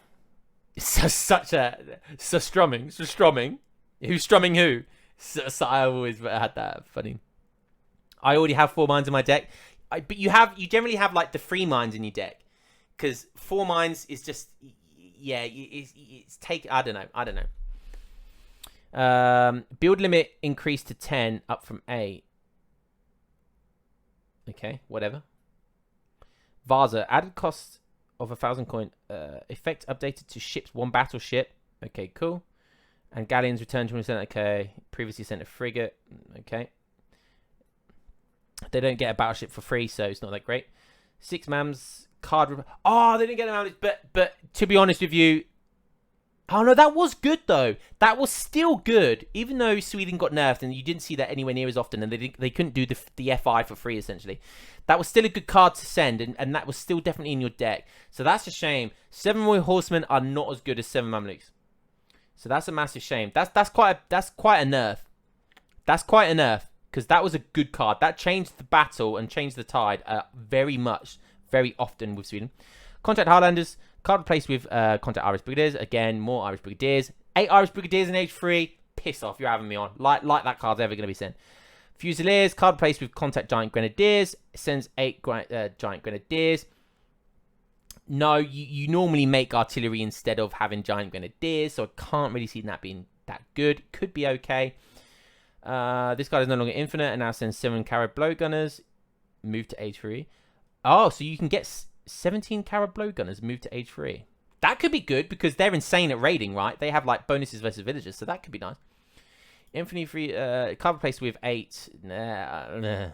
So strumming. Who's strumming who? So I always had that. Funny. I already have 4 mines in my deck. But you generally have like the 3 mines in your deck. Because 4 mines is just, yeah, it's take. I don't know. Build limit increased to 10, up from 8. Okay, whatever. Vaza, added cost of 1,000 coin. Effect updated to ships 1 battleship. Okay, cool. And galleons return 20%. Okay. Previously sent a frigate. Okay. They don't get a battleship for free, so it's not that great. 6 mams card. Oh, they didn't get them out. But to be honest with you, oh no, that was good though. That was still good, even though Sweden got nerfed and you didn't see that anywhere near as often, and they couldn't do the FI for free essentially. That was still a good card to send, and that was still definitely in your deck. So that's a shame. 7 Royal Horsemen are not as good as 7 Mamluks. So that's a massive shame. That's quite a nerf. That's quite a nerf, because that was a good card. That changed the battle and changed the tide very often with Sweden. Contact Highlanders. Card replaced with Contact Irish Brigadiers. Again, more Irish Brigadiers. 8 Irish Brigadiers in age 3. Piss off, you're having me on. Like that card's ever going to be sent. Fusiliers. Card replaced with Contact Giant Grenadiers. It sends 8 Giant Grenadiers. No, you normally make artillery instead of having Giant Grenadiers, so I can't really see that being that good. Could be okay. This card is no longer infinite and now sends 7 Carib Blowgunners. Move to age 3. Oh, so you can get 17 Carib Blowgunners moved to age 3. That could be good because they're insane at raiding, right? They have like bonuses versus villagers, so that could be nice. Infinity free card replaced with 8. They're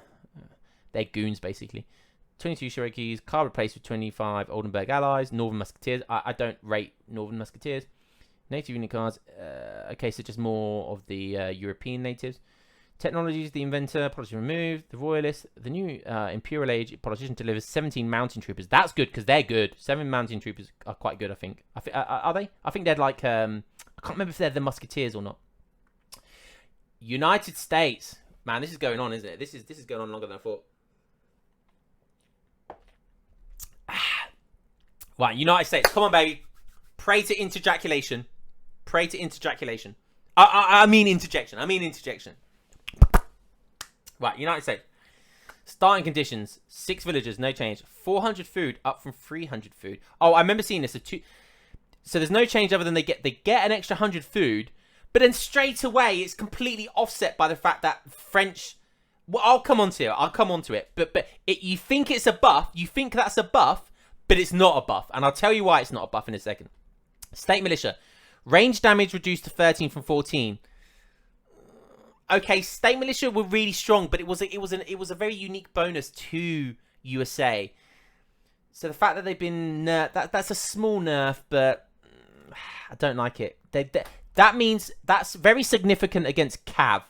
goons basically. 22 Cherokees. Card replaced with 25 Oldenburg allies. Northern Musketeers. I don't rate Northern Musketeers. Native unit cards. Okay, so just more of the European natives. Technologies, the Inventor, Politician removed. The Royalist, the new Imperial Age Politician delivers 17 Mountain Troopers. That's good because they're good. 7 Mountain Troopers are quite good, I think. Are they? I think they're like, I can't remember if they're the Musketeers or not. United States. Man, this is going on, isn't it? This is going on longer than I thought. Right, United States. Come on, baby. Pray to interjaculation. Pray to interjaculation. I mean interjection. Right, United States. Starting conditions. 6 villagers, no change. 400 food, up from 300 food. Oh, I remember seeing this. So there's no change other than they get an extra 100 food, but then straight away it's completely offset by the fact that French... Well, I'll come on to it. But you think it's a buff. You think that's a buff, but it's not a buff. And I'll tell you why it's not a buff in a second. State Militia. Range damage reduced to 13 from 14. Okay, State Militia were really strong, but it was a very unique bonus to USA. So the fact that they've been nerfed, that's a small nerf, but I don't like it. That means that's very significant against Cav.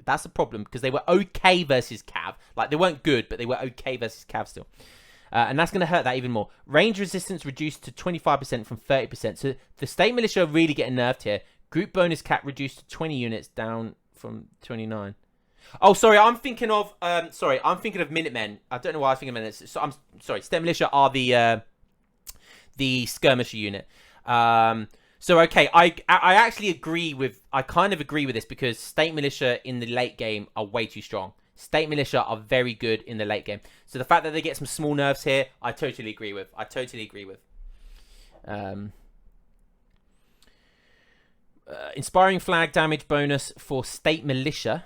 That's a problem because they were okay versus Cav. Like, they weren't good, but they were okay versus Cav still. And that's going to hurt that even more. Range resistance reduced to 25% from 30%. So the state militia are really getting nerfed here. Group bonus cap reduced to 20 units, down from 29. Oh, sorry, I'm thinking of Minutemen. I don't know why I was thinking of Minutemen. So I'm sorry, state militia are the skirmisher unit. So okay, I actually agree with, I kind of agree with this because state militia in the late game are way too strong. State militia are very good in the late game. So the fact that they get some small nerfs here, I totally agree with. Inspiring flag damage bonus for state militia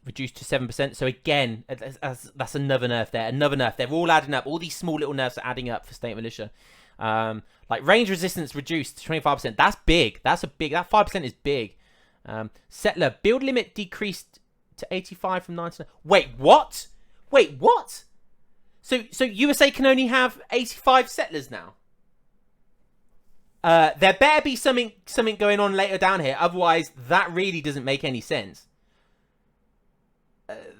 reduced to 7%. So again, that's another nerf there. Another nerf. They're all adding up. All these small little nerfs are adding up for state militia. Like range resistance reduced to 25%. That's big. That 5% is big. Settler build limit decreased to 85 from 99. Wait, what? So USA can only have 85 settlers now. There better be something going on later down here. Otherwise, that really doesn't make any sense.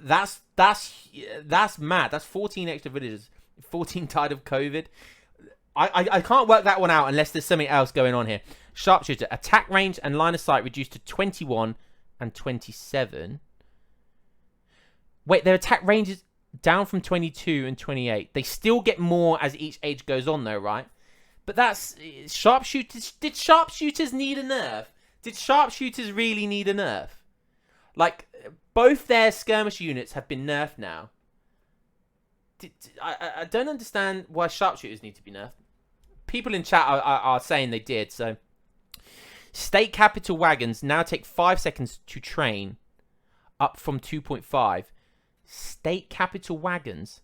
That's mad. That's 14 extra villagers. 14 died of COVID. I can't work that one out unless there's something else going on here. Sharpshooter. Attack range and line of sight reduced to 21 and 27. Wait, their attack range is down from 22 and 28. They still get more as each age goes on though, right? But that's... Sharpshooters... Did sharpshooters need a nerf? Did sharpshooters really need a nerf? Like, both their skirmish units have been nerfed now. I don't understand why sharpshooters need to be nerfed. People in chat are saying they did, so... State capital wagons now take 5 seconds to train, up from 2.5. State capital wagons?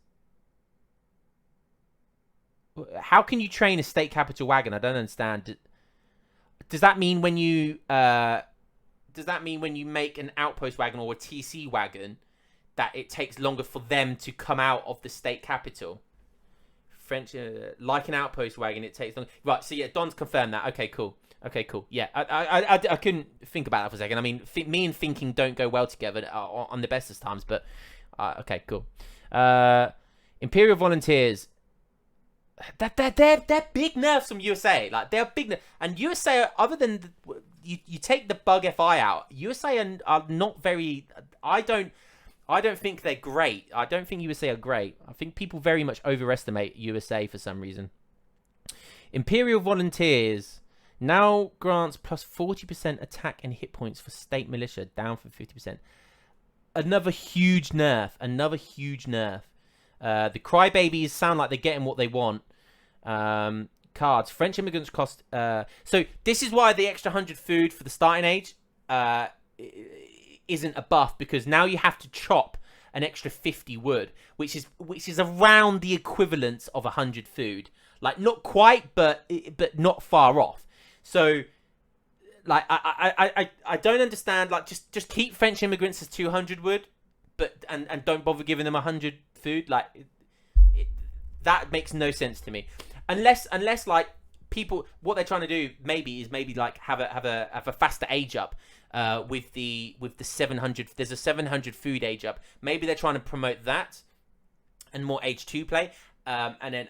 How can you train a state capital wagon? I don't understand. Does that mean when you make an outpost wagon or a TC wagon that it takes longer for them to come out of the state capital? French, like an outpost wagon, it takes longer. Right, so yeah, Don's confirmed that. Okay, cool. Yeah, I couldn't think about that for a second. I mean, me and thinking don't go well together on the best of times, but okay, cool. Imperial Volunteers. They're big nerfs from USA. Like, they're big and USA, other than you take the bug FI out, USA are not very... I don't think they're great. I don't think USA are great. I think people very much overestimate USA for some reason. Imperial Volunteers now grants plus 40% attack and hit points for state militia, down from 50%. Another huge nerf. The crybabies sound like they're getting what they want. Cards. French immigrants cost... so this is why the extra 100 food for the starting age isn't a buff, because now you have to chop an extra 50 wood, which is around the equivalent of 100 food. Like, not quite, but not far off. So, like, I don't understand. Like, just keep French immigrants as 200 wood, but and don't bother giving them 100 food. Like, that makes no sense to me. Unless like people, what they're trying to do maybe like have a faster age up with the 700. There's a 700 food age up. Maybe they're trying to promote that and more age 2 play, and then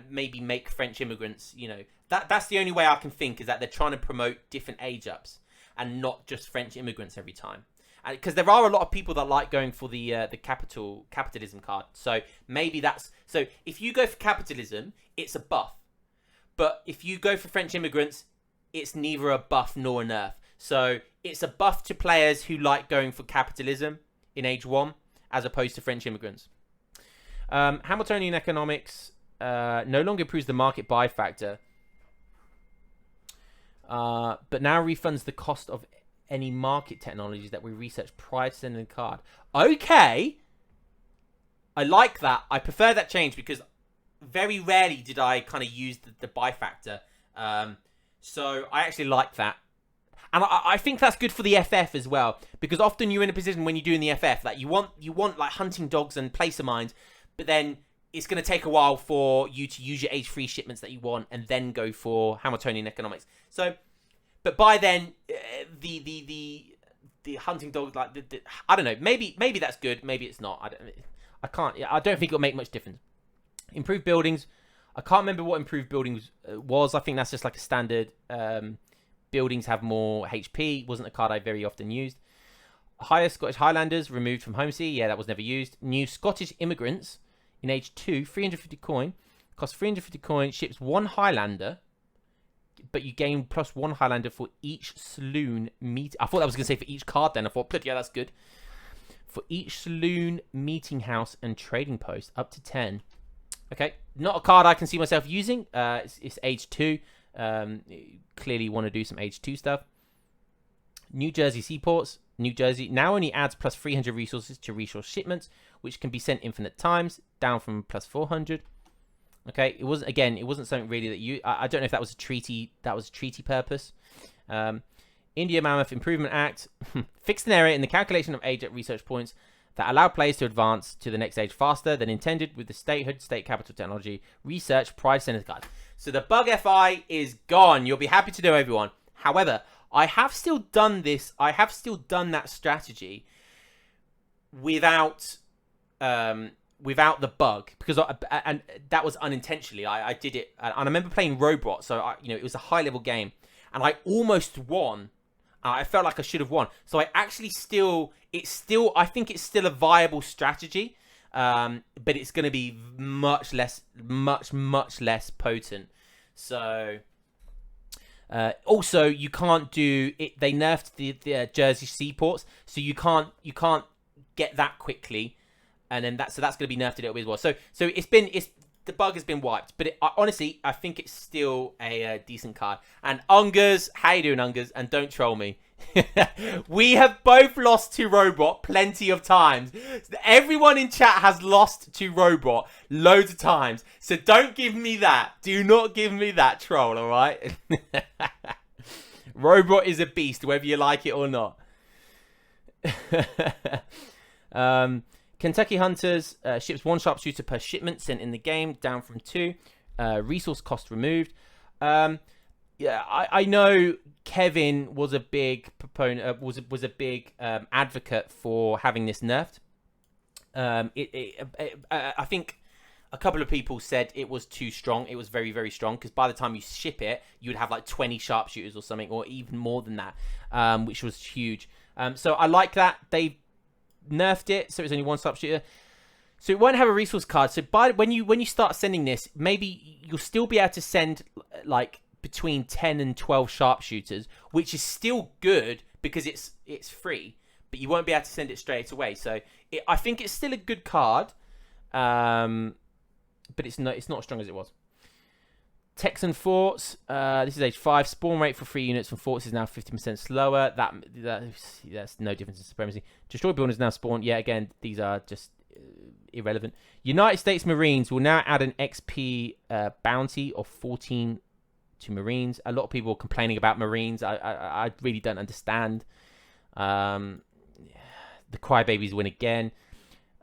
maybe make French immigrants. You know, that's the only way I can think, is that they're trying to promote different age ups and not just French immigrants every time. Because there are a lot of people that like going for the capitalism card. So maybe that's... So if you go for capitalism, it's a buff. But if you go for French immigrants, it's neither a buff nor a nerf. So it's a buff to players who like going for capitalism in age 1, as opposed to French immigrants. Hamiltonian economics no longer improves the market buy factor, but now refunds the cost of any market technologies that we researched prior to sending the card. Okay, I like that. I prefer that change, because very rarely did I kind of use the buy factor. So I actually like that. And I think that's good for the FF as well, because often you're in a position when you're doing the FF that you want like hunting dogs and placer mines, but then it's going to take a while for you to use your age 3 shipments that you want and then go for Hamiltonian economics. So, but by then, the the hunting dog, like I don't know. Maybe that's good. Maybe it's not. I don't think it'll make much difference. Improved buildings. I can't remember what improved buildings was. I think that's just like a standard. Buildings have more HP. Wasn't a card I very often used. Higher Scottish Highlanders removed from Homesea. Yeah, that was never used. New Scottish immigrants in age 2, 350 coin. Costs 350 coin. Ships 1 Highlander, but you gain +1 Highlander for each saloon meet. I thought that was going to say for each card. Then I thought, yeah, that's good. For each saloon, meeting house, and trading post, up to 10. Okay, not a card I can see myself using. It's age 2. Clearly want to do some age 2 stuff. New Jersey seaports. New Jersey now only adds +300 resources to resource shipments, which can be sent infinite times, down from +400. Okay, it wasn't something really that I don't know if that was a treaty. That was a treaty purpose. India Mammoth Improvement Act fixed an error in the calculation of age at research points that allow players to advance to the next age faster than intended with the statehood, state capital technology, research, prize center guide. So the bug FI is gone. You'll be happy to know, everyone. However, I have still done this. I have still done that strategy without the bug, because and that was unintentionally. I did it, and I remember playing Robot. So it was a high level game, and I almost won. I felt like I should have won. So I actually I think it's still a viable strategy, but it's going to be much less potent. So. Also, you can't do it. They nerfed the Jersey seaports, so you can't get that quickly, and then that's going to be nerfed a little bit as well. So the bug has been wiped, but honestly, I think it's still a decent card. And Ungers, how you doing, Ungers? And don't troll me. We have both lost to Robot plenty of times. Everyone in chat has lost to Robot loads of times. So don't give me that. Do not give me that, troll, all right? Robot is a beast, whether you like it or not. Kentucky Hunters ships 1 sharpshooter per shipment sent in the game, down from 2. Resource cost removed. Yeah, I know Kevin was a big proponent, was a big advocate for having this nerfed. I think a couple of people said it was too strong. It was very, very strong, because by the time you ship it, you would have like 20 sharpshooters or something, or even more than that, which was huge. So I like that they nerfed it, so it's only 1 sharpshooter. So it won't have a resource card. So when you start sending this, maybe you'll still be able to send like between 10 and 12 sharpshooters, which is still good because it's free, but you won't be able to send it straight away. So I think it's still a good card, but it's not as strong as it was. Texan Forts. This is age 5. Spawn rate for 3 units from forts is now 50% slower. That's no difference in supremacy. Destroy buildings now spawn. Yeah, again, these are just irrelevant. United States Marines will now add an XP bounty of 14 to Marines. A lot of people are complaining about Marines. I really don't understand. The Crybabies win again.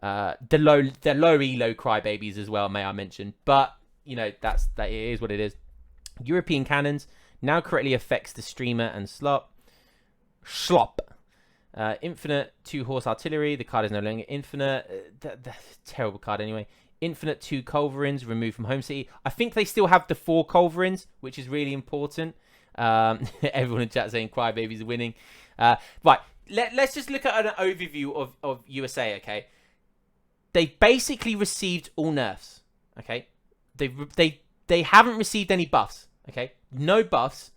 The low elo Crybabies as well, may I mention. But that it is what it is. European cannons now correctly affects the streamer and slop. Infinite 2-horse artillery. The card is no longer infinite. Terrible card anyway. Infinite 2 culverins removed from Homesea. I think they still have the 4 culverins, which is really important. Everyone in chat saying Crybabies are winning. Right, let's just look at an overview of USA. Okay, they basically received all nerfs. Okay, they haven't received any buffs. Okay, no buffs,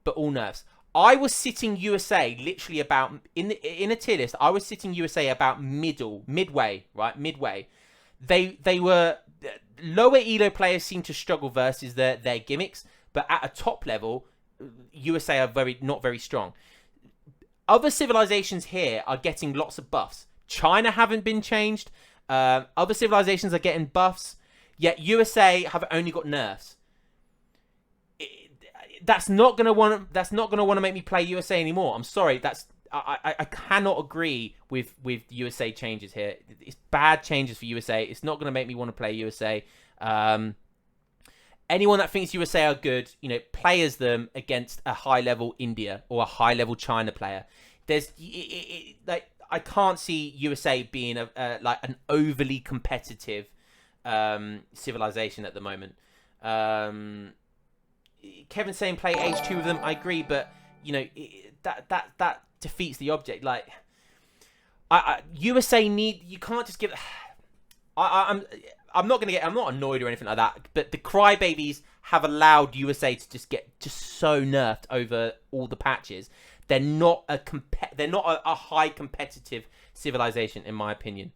but all nerfs. I was sitting USA literally about in a tier list. I was sitting USA about midway, right? Midway. They were lower elo players seem to struggle versus their gimmicks, but at a top level, USA are not very strong. Other civilizations here are getting lots of buffs. China haven't been changed. Other civilizations are getting buffs, yet USA have only got nerfs. That's not gonna want to make me play USA anymore. I'm sorry. I cannot agree with the USA changes here. It's bad changes for USA. It's not going to make me want to play USA. Anyone that thinks USA are good, play as them against a high-level India or a high-level China player. there's like I can't see USA being like an overly competitive civilization at the moment. Kevin's saying play H2 with them. I agree, but you know that defeats the object. Like, USA need. You can't just give. I'm not annoyed or anything like that. But the crybabies have allowed USA to just get so nerfed over all the patches. They're not a high competitive civilization, in my opinion.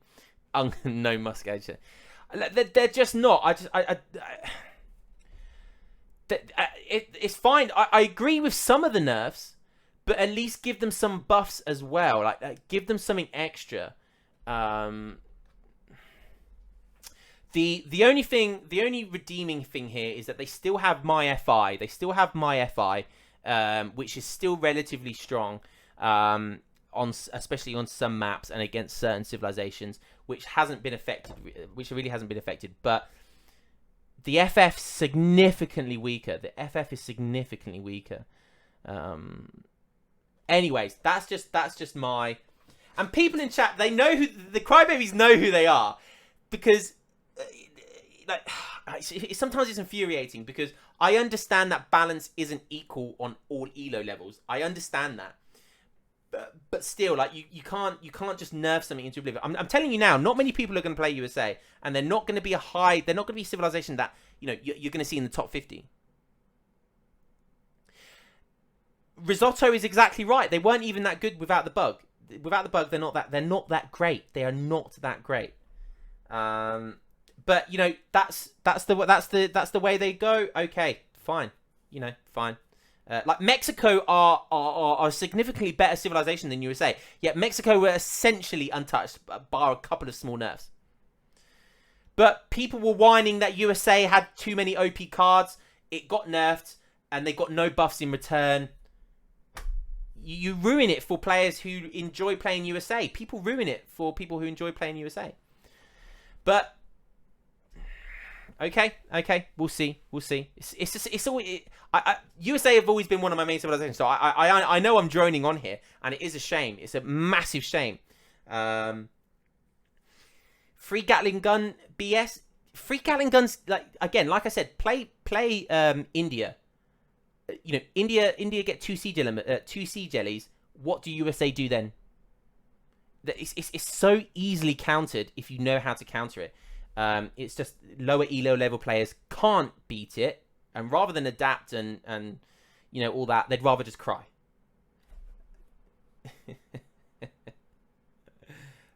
No Muscat. They're just not. It's fine. I agree with some of the nerfs, but at least give them some buffs as well. Like give them something extra. The only redeeming thing here is that they still have my FI. They still have my FI, which is still relatively strong, especially on some maps and against certain civilizations, which hasn't been affected. Which really hasn't been affected, but. The FF significantly weaker. The FF is significantly weaker. Anyways, that's just my. And people in chat, they know who the crybabies know who they are, because like sometimes it's infuriating because I understand that balance isn't equal on all elo levels. I understand that. But still, like you can't just nerf something into oblivion. I'm telling you now, not many people are going to play USA, and they're not going to be they're not going to be a civilization that you're going to see in the top 50. Risotto is exactly right. They weren't even that good without the bug. Without the bug, they're not that great. They are not that great. But that's the way they go. Okay, fine. Fine. Like Mexico are a significantly better civilization than USA. Yet Mexico were essentially untouched, bar a couple of small nerfs. But people were whining that USA had too many OP cards. It got nerfed, and they got no buffs in return. You ruin it for players who enjoy playing USA. People ruin it for people who enjoy playing USA. But okay, we'll see. It's just always. USA have always been one of my main civilizations, so I know I'm droning on here, and it is a shame. It's a massive shame. Free Gatling gun BS. Free Gatling guns, like I said, play India. India get two sea jellies. What do USA do then? It's so easily countered if you know how to counter it. It's just lower elo level players can't beat it, and rather than adapt and all that, they'd rather just cry.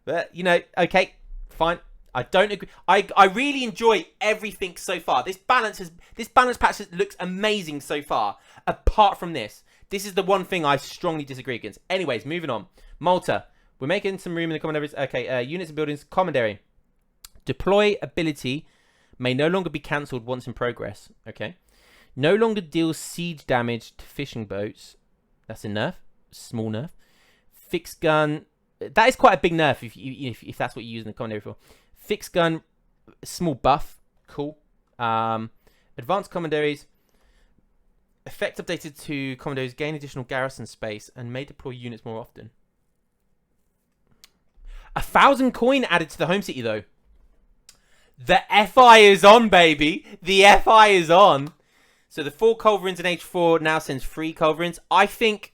But okay, fine. I don't agree. I really enjoy everything so far. This balance patch looks amazing so far. Apart from this is the one thing I strongly disagree against. Anyways, moving on. Malta, we're making some room in the common areas. Okay, units and buildings, commandery. Deploy ability may no longer be cancelled once in progress. Okay. No longer deals siege damage to fishing boats. That's a nerf. Small nerf. Fixed gun. That is quite a big nerf if that's what you use in the commandery for. Fixed gun. Small buff. Cool. Advanced commanderies. Effect updated to commanderies. Gain additional garrison space and may deploy units more often. 1,000 coin added to the home city though. The FI is on, baby. The FI is on. So the 4 culverins in H4 now sends 3 culverins. I think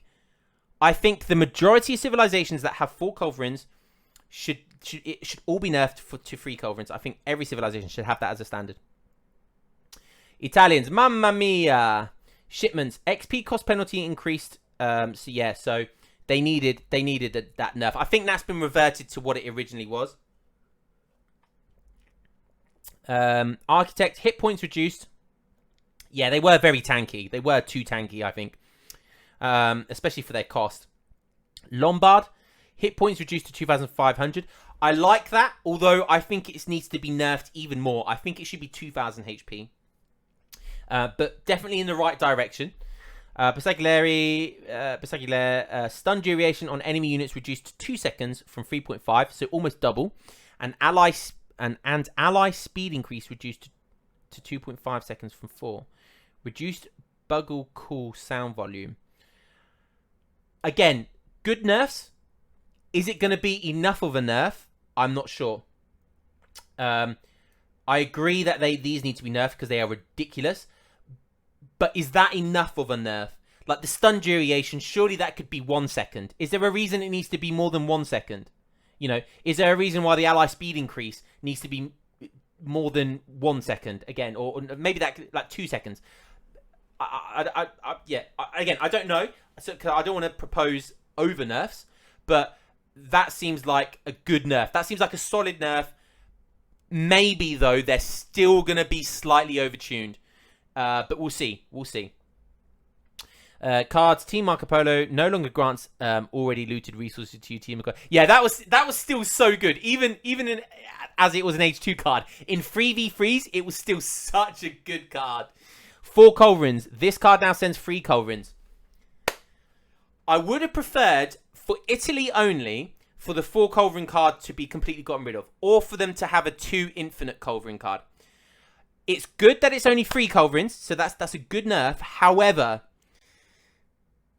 the majority of civilizations that have 4 culverins should all be nerfed to 3 culverins. I think every civilization should have that as a standard. Italians, mamma mia. Shipments, XP cost penalty increased. So they needed that nerf. I think that's been reverted to what it originally was. Architect, hit points reduced. Yeah, they were very tanky. They were too tanky, I think. Especially for their cost. Lombard, hit points reduced to 2,500. I like that, although I think it needs to be nerfed even more. I think it should be 2,000 HP. But definitely in the right direction. Bersagliere, stun duration on enemy units reduced to 2 seconds from 3.5, so almost double. And ally speed increase reduced to 2.5 seconds from 4. Reduced bugle call sound volume. Again, good nerfs. Is it going to be enough of a nerf? I'm not sure. I agree that these need to be nerfed because they are ridiculous. But is that enough of a nerf? Like the stun duration, surely that could be 1 second. Is there a reason it needs to be more than 1 second? You know, is there a reason why the ally speed increase needs to be more than 1 second again, or maybe that like 2 seconds? Again, I don't know. So, cause I don't want to propose over nerfs, but that seems like a good nerf. That seems like a solid nerf. Maybe though they're still gonna be slightly overtuned, but we'll see. We'll see. Cards. Team Marco Polo no longer grants already looted resources to you. Team Marco. Yeah, that was still so good. Even in, as it was an H2 card in 3v3s, it was still such a good card. 4 culverins. This card now sends 3 culverins. I would have preferred for Italy only for the 4 culverin card to be completely gotten rid of, or for them to have a 2 infinite culverin card. It's good that it's only 3 culverins, so that's a good nerf. However,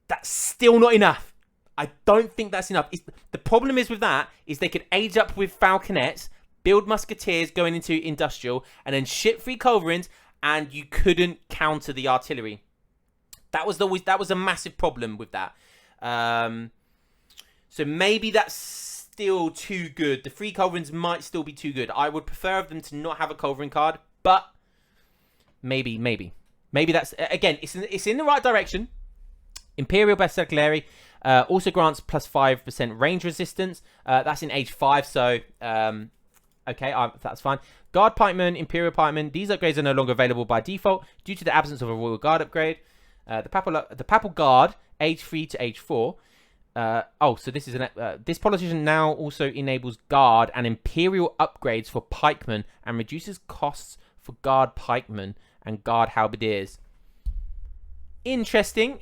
that's still not enough. I don't think that's enough. The problem is with that is they could age up with falconets, build musketeers going into industrial, and then ship 3 culverins, and you couldn't counter the artillery. That was a massive problem with that. So maybe that's still too good. The 3 culverins might still be too good. I would prefer them to not have a culverin card, but maybe that's, again, it's in the right direction. Imperial Berserkleri also grants plus 5% range resistance. That's in age 5, so okay, that's fine. Guard Pikeman, Imperial Pikeman. These upgrades are no longer available by default due to the absence of a Royal Guard upgrade. The Papal Guard, age 3 to age 4. So this is this politician now also enables Guard and Imperial upgrades for Pikemen and reduces costs for Guard Pikemen and Guard Halberdiers. Interesting.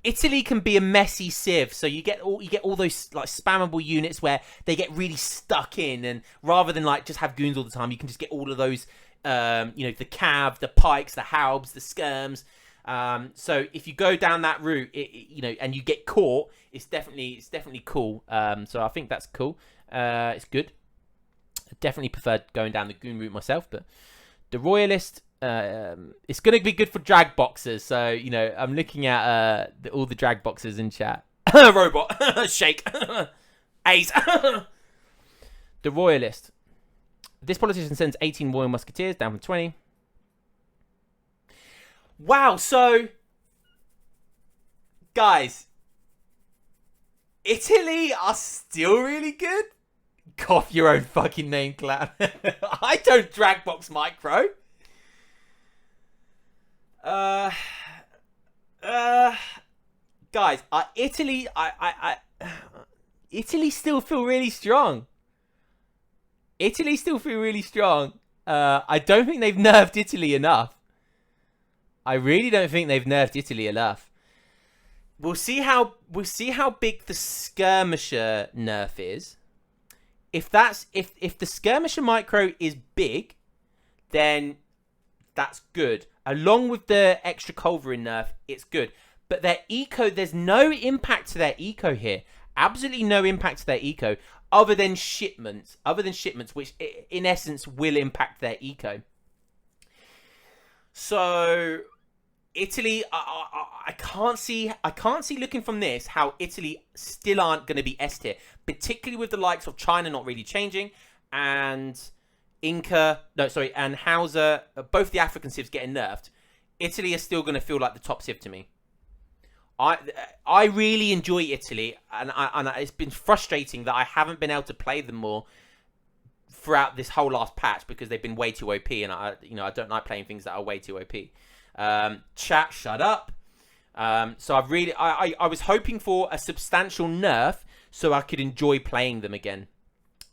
Italy can be a messy sieve, so you get all those like spammable units where they get really stuck in, and rather than like just have goons all the time, you can just get all of those, the cav, the pikes, the halbs, the skirms. So if you go down that route, and you get caught, it's definitely cool. So I think that's cool. It's good. I definitely preferred going down the goon route myself, but the Royalist. It's going to be good for drag boxers. So, I'm looking at all the drag boxers in chat. Robot. Shake. Ace. The Royalist. This politician sends 18 Royal Musketeers down from 20. Wow, so... Guys. Italy are still really good? Cough your own fucking name, clown. I don't drag box micro. Guys, Italy, Italy still feel really strong. I don't think they've nerfed Italy enough. I really don't think they've nerfed Italy enough. We'll see how big the skirmisher nerf is. If the skirmisher micro is big, then that's good. Along with the extra culverin nerf, it's good. But their eco, there's no impact to their eco here. Absolutely no impact to their eco, other than shipments, which in essence will impact their eco. So Italy, I can't see looking from this how Italy still aren't going to be S tier, particularly with the likes of China not really changing, and Inca, and Hausa, both the African civs getting nerfed. Italy is still going to feel like the top civ to me. I really enjoy Italy, and it's been frustrating that I haven't been able to play them more throughout this whole last patch because they've been way too OP, and I don't like playing things that are way too OP. Chat, shut up. So I was hoping for a substantial nerf so I could enjoy playing them again.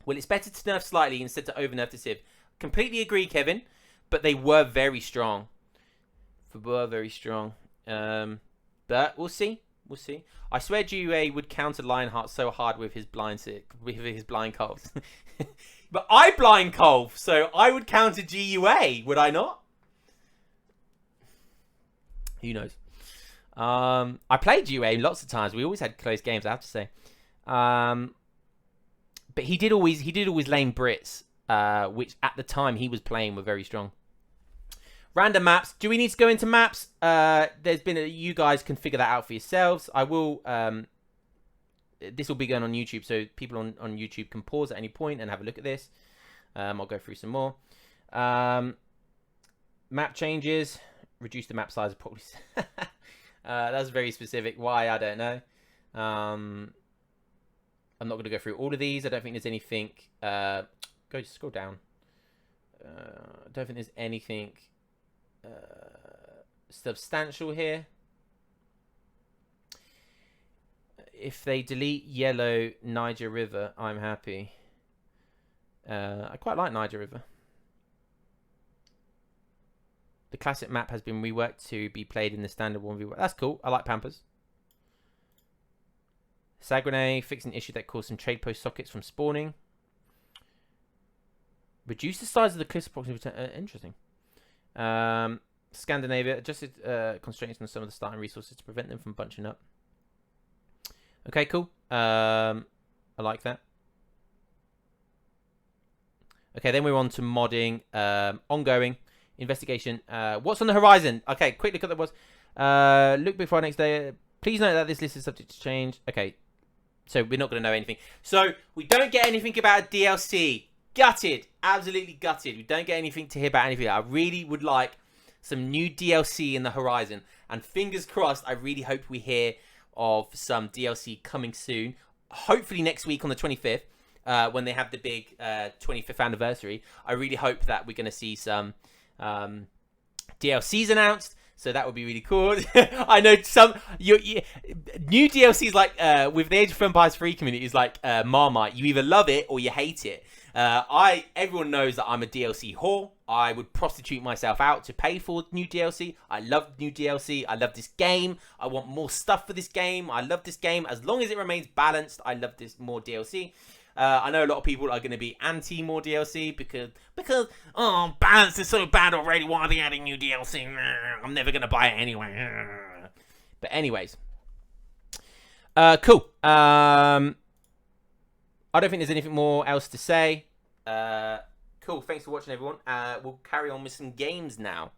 Well, it's better to nerf slightly instead to over-nerf the civ. Completely agree, Kevin. But they were very strong. But we'll see. I swear GUA would counter Lionheart so hard with his blind colves. But I blind colv, so I would counter GUA, would I not? Who knows? I played UA lots of times. We always had close games, I have to say. But he did always lane Brits, which at the time he was playing were very strong. Random maps. Do we need to go into maps? There's been you guys can figure that out for yourselves. I will. This will be going on YouTube, so people on YouTube can pause at any point and have a look at this. I'll go through some more. Map changes. Reduce the map size. Probably. That's very specific. Why? I don't know. I'm not going to go through all of these. I don't think there's anything. Scroll down. I don't think there's anything substantial here. If they delete yellow Niger River, I'm happy. I quite like Niger River. The classic map has been reworked to be played in the standard 1v1. That's cool. I like Pampers. Saguenay, fix an issue that caused some trade post sockets from spawning. Reduce the size of the cliffs approximately. Interesting. Scandinavia, adjusted constraints on some of the starting resources to prevent them from bunching up. Okay, cool. I like that. Okay, then we're on to modding. Ongoing. Investigation. What's on the horizon? Okay, quick look at that was. Look before next day. Please note that this list is subject to change. Okay, so we're not going to know anything. So we don't get anything about a DLC. Gutted. Absolutely gutted. We don't get anything to hear about anything. I really would like some new DLC in the horizon. And fingers crossed, I really hope we hear of some DLC coming soon. Hopefully next week on the 25th, when they have the big 25th anniversary. I really hope that we're going to see some DLCs announced. So that would be really cool. I know some new DLCs like with the Age of Empires 3 community is like Marmite. You either love it or you hate it. Everyone knows that I'm a DLC whore. I would prostitute myself out to pay for new DLC. I love new DLC. I love this game. I want more stuff for this game. I love this game. As long as it remains balanced, I love this more DLC. I know a lot of people are going to be anti more DLC because oh, balance is so bad already. Why are they adding new DLC? I'm never going to buy it anyway. But anyways, cool. I don't think there's anything more else to say. Cool. Thanks for watching, everyone. We'll carry on with some games now.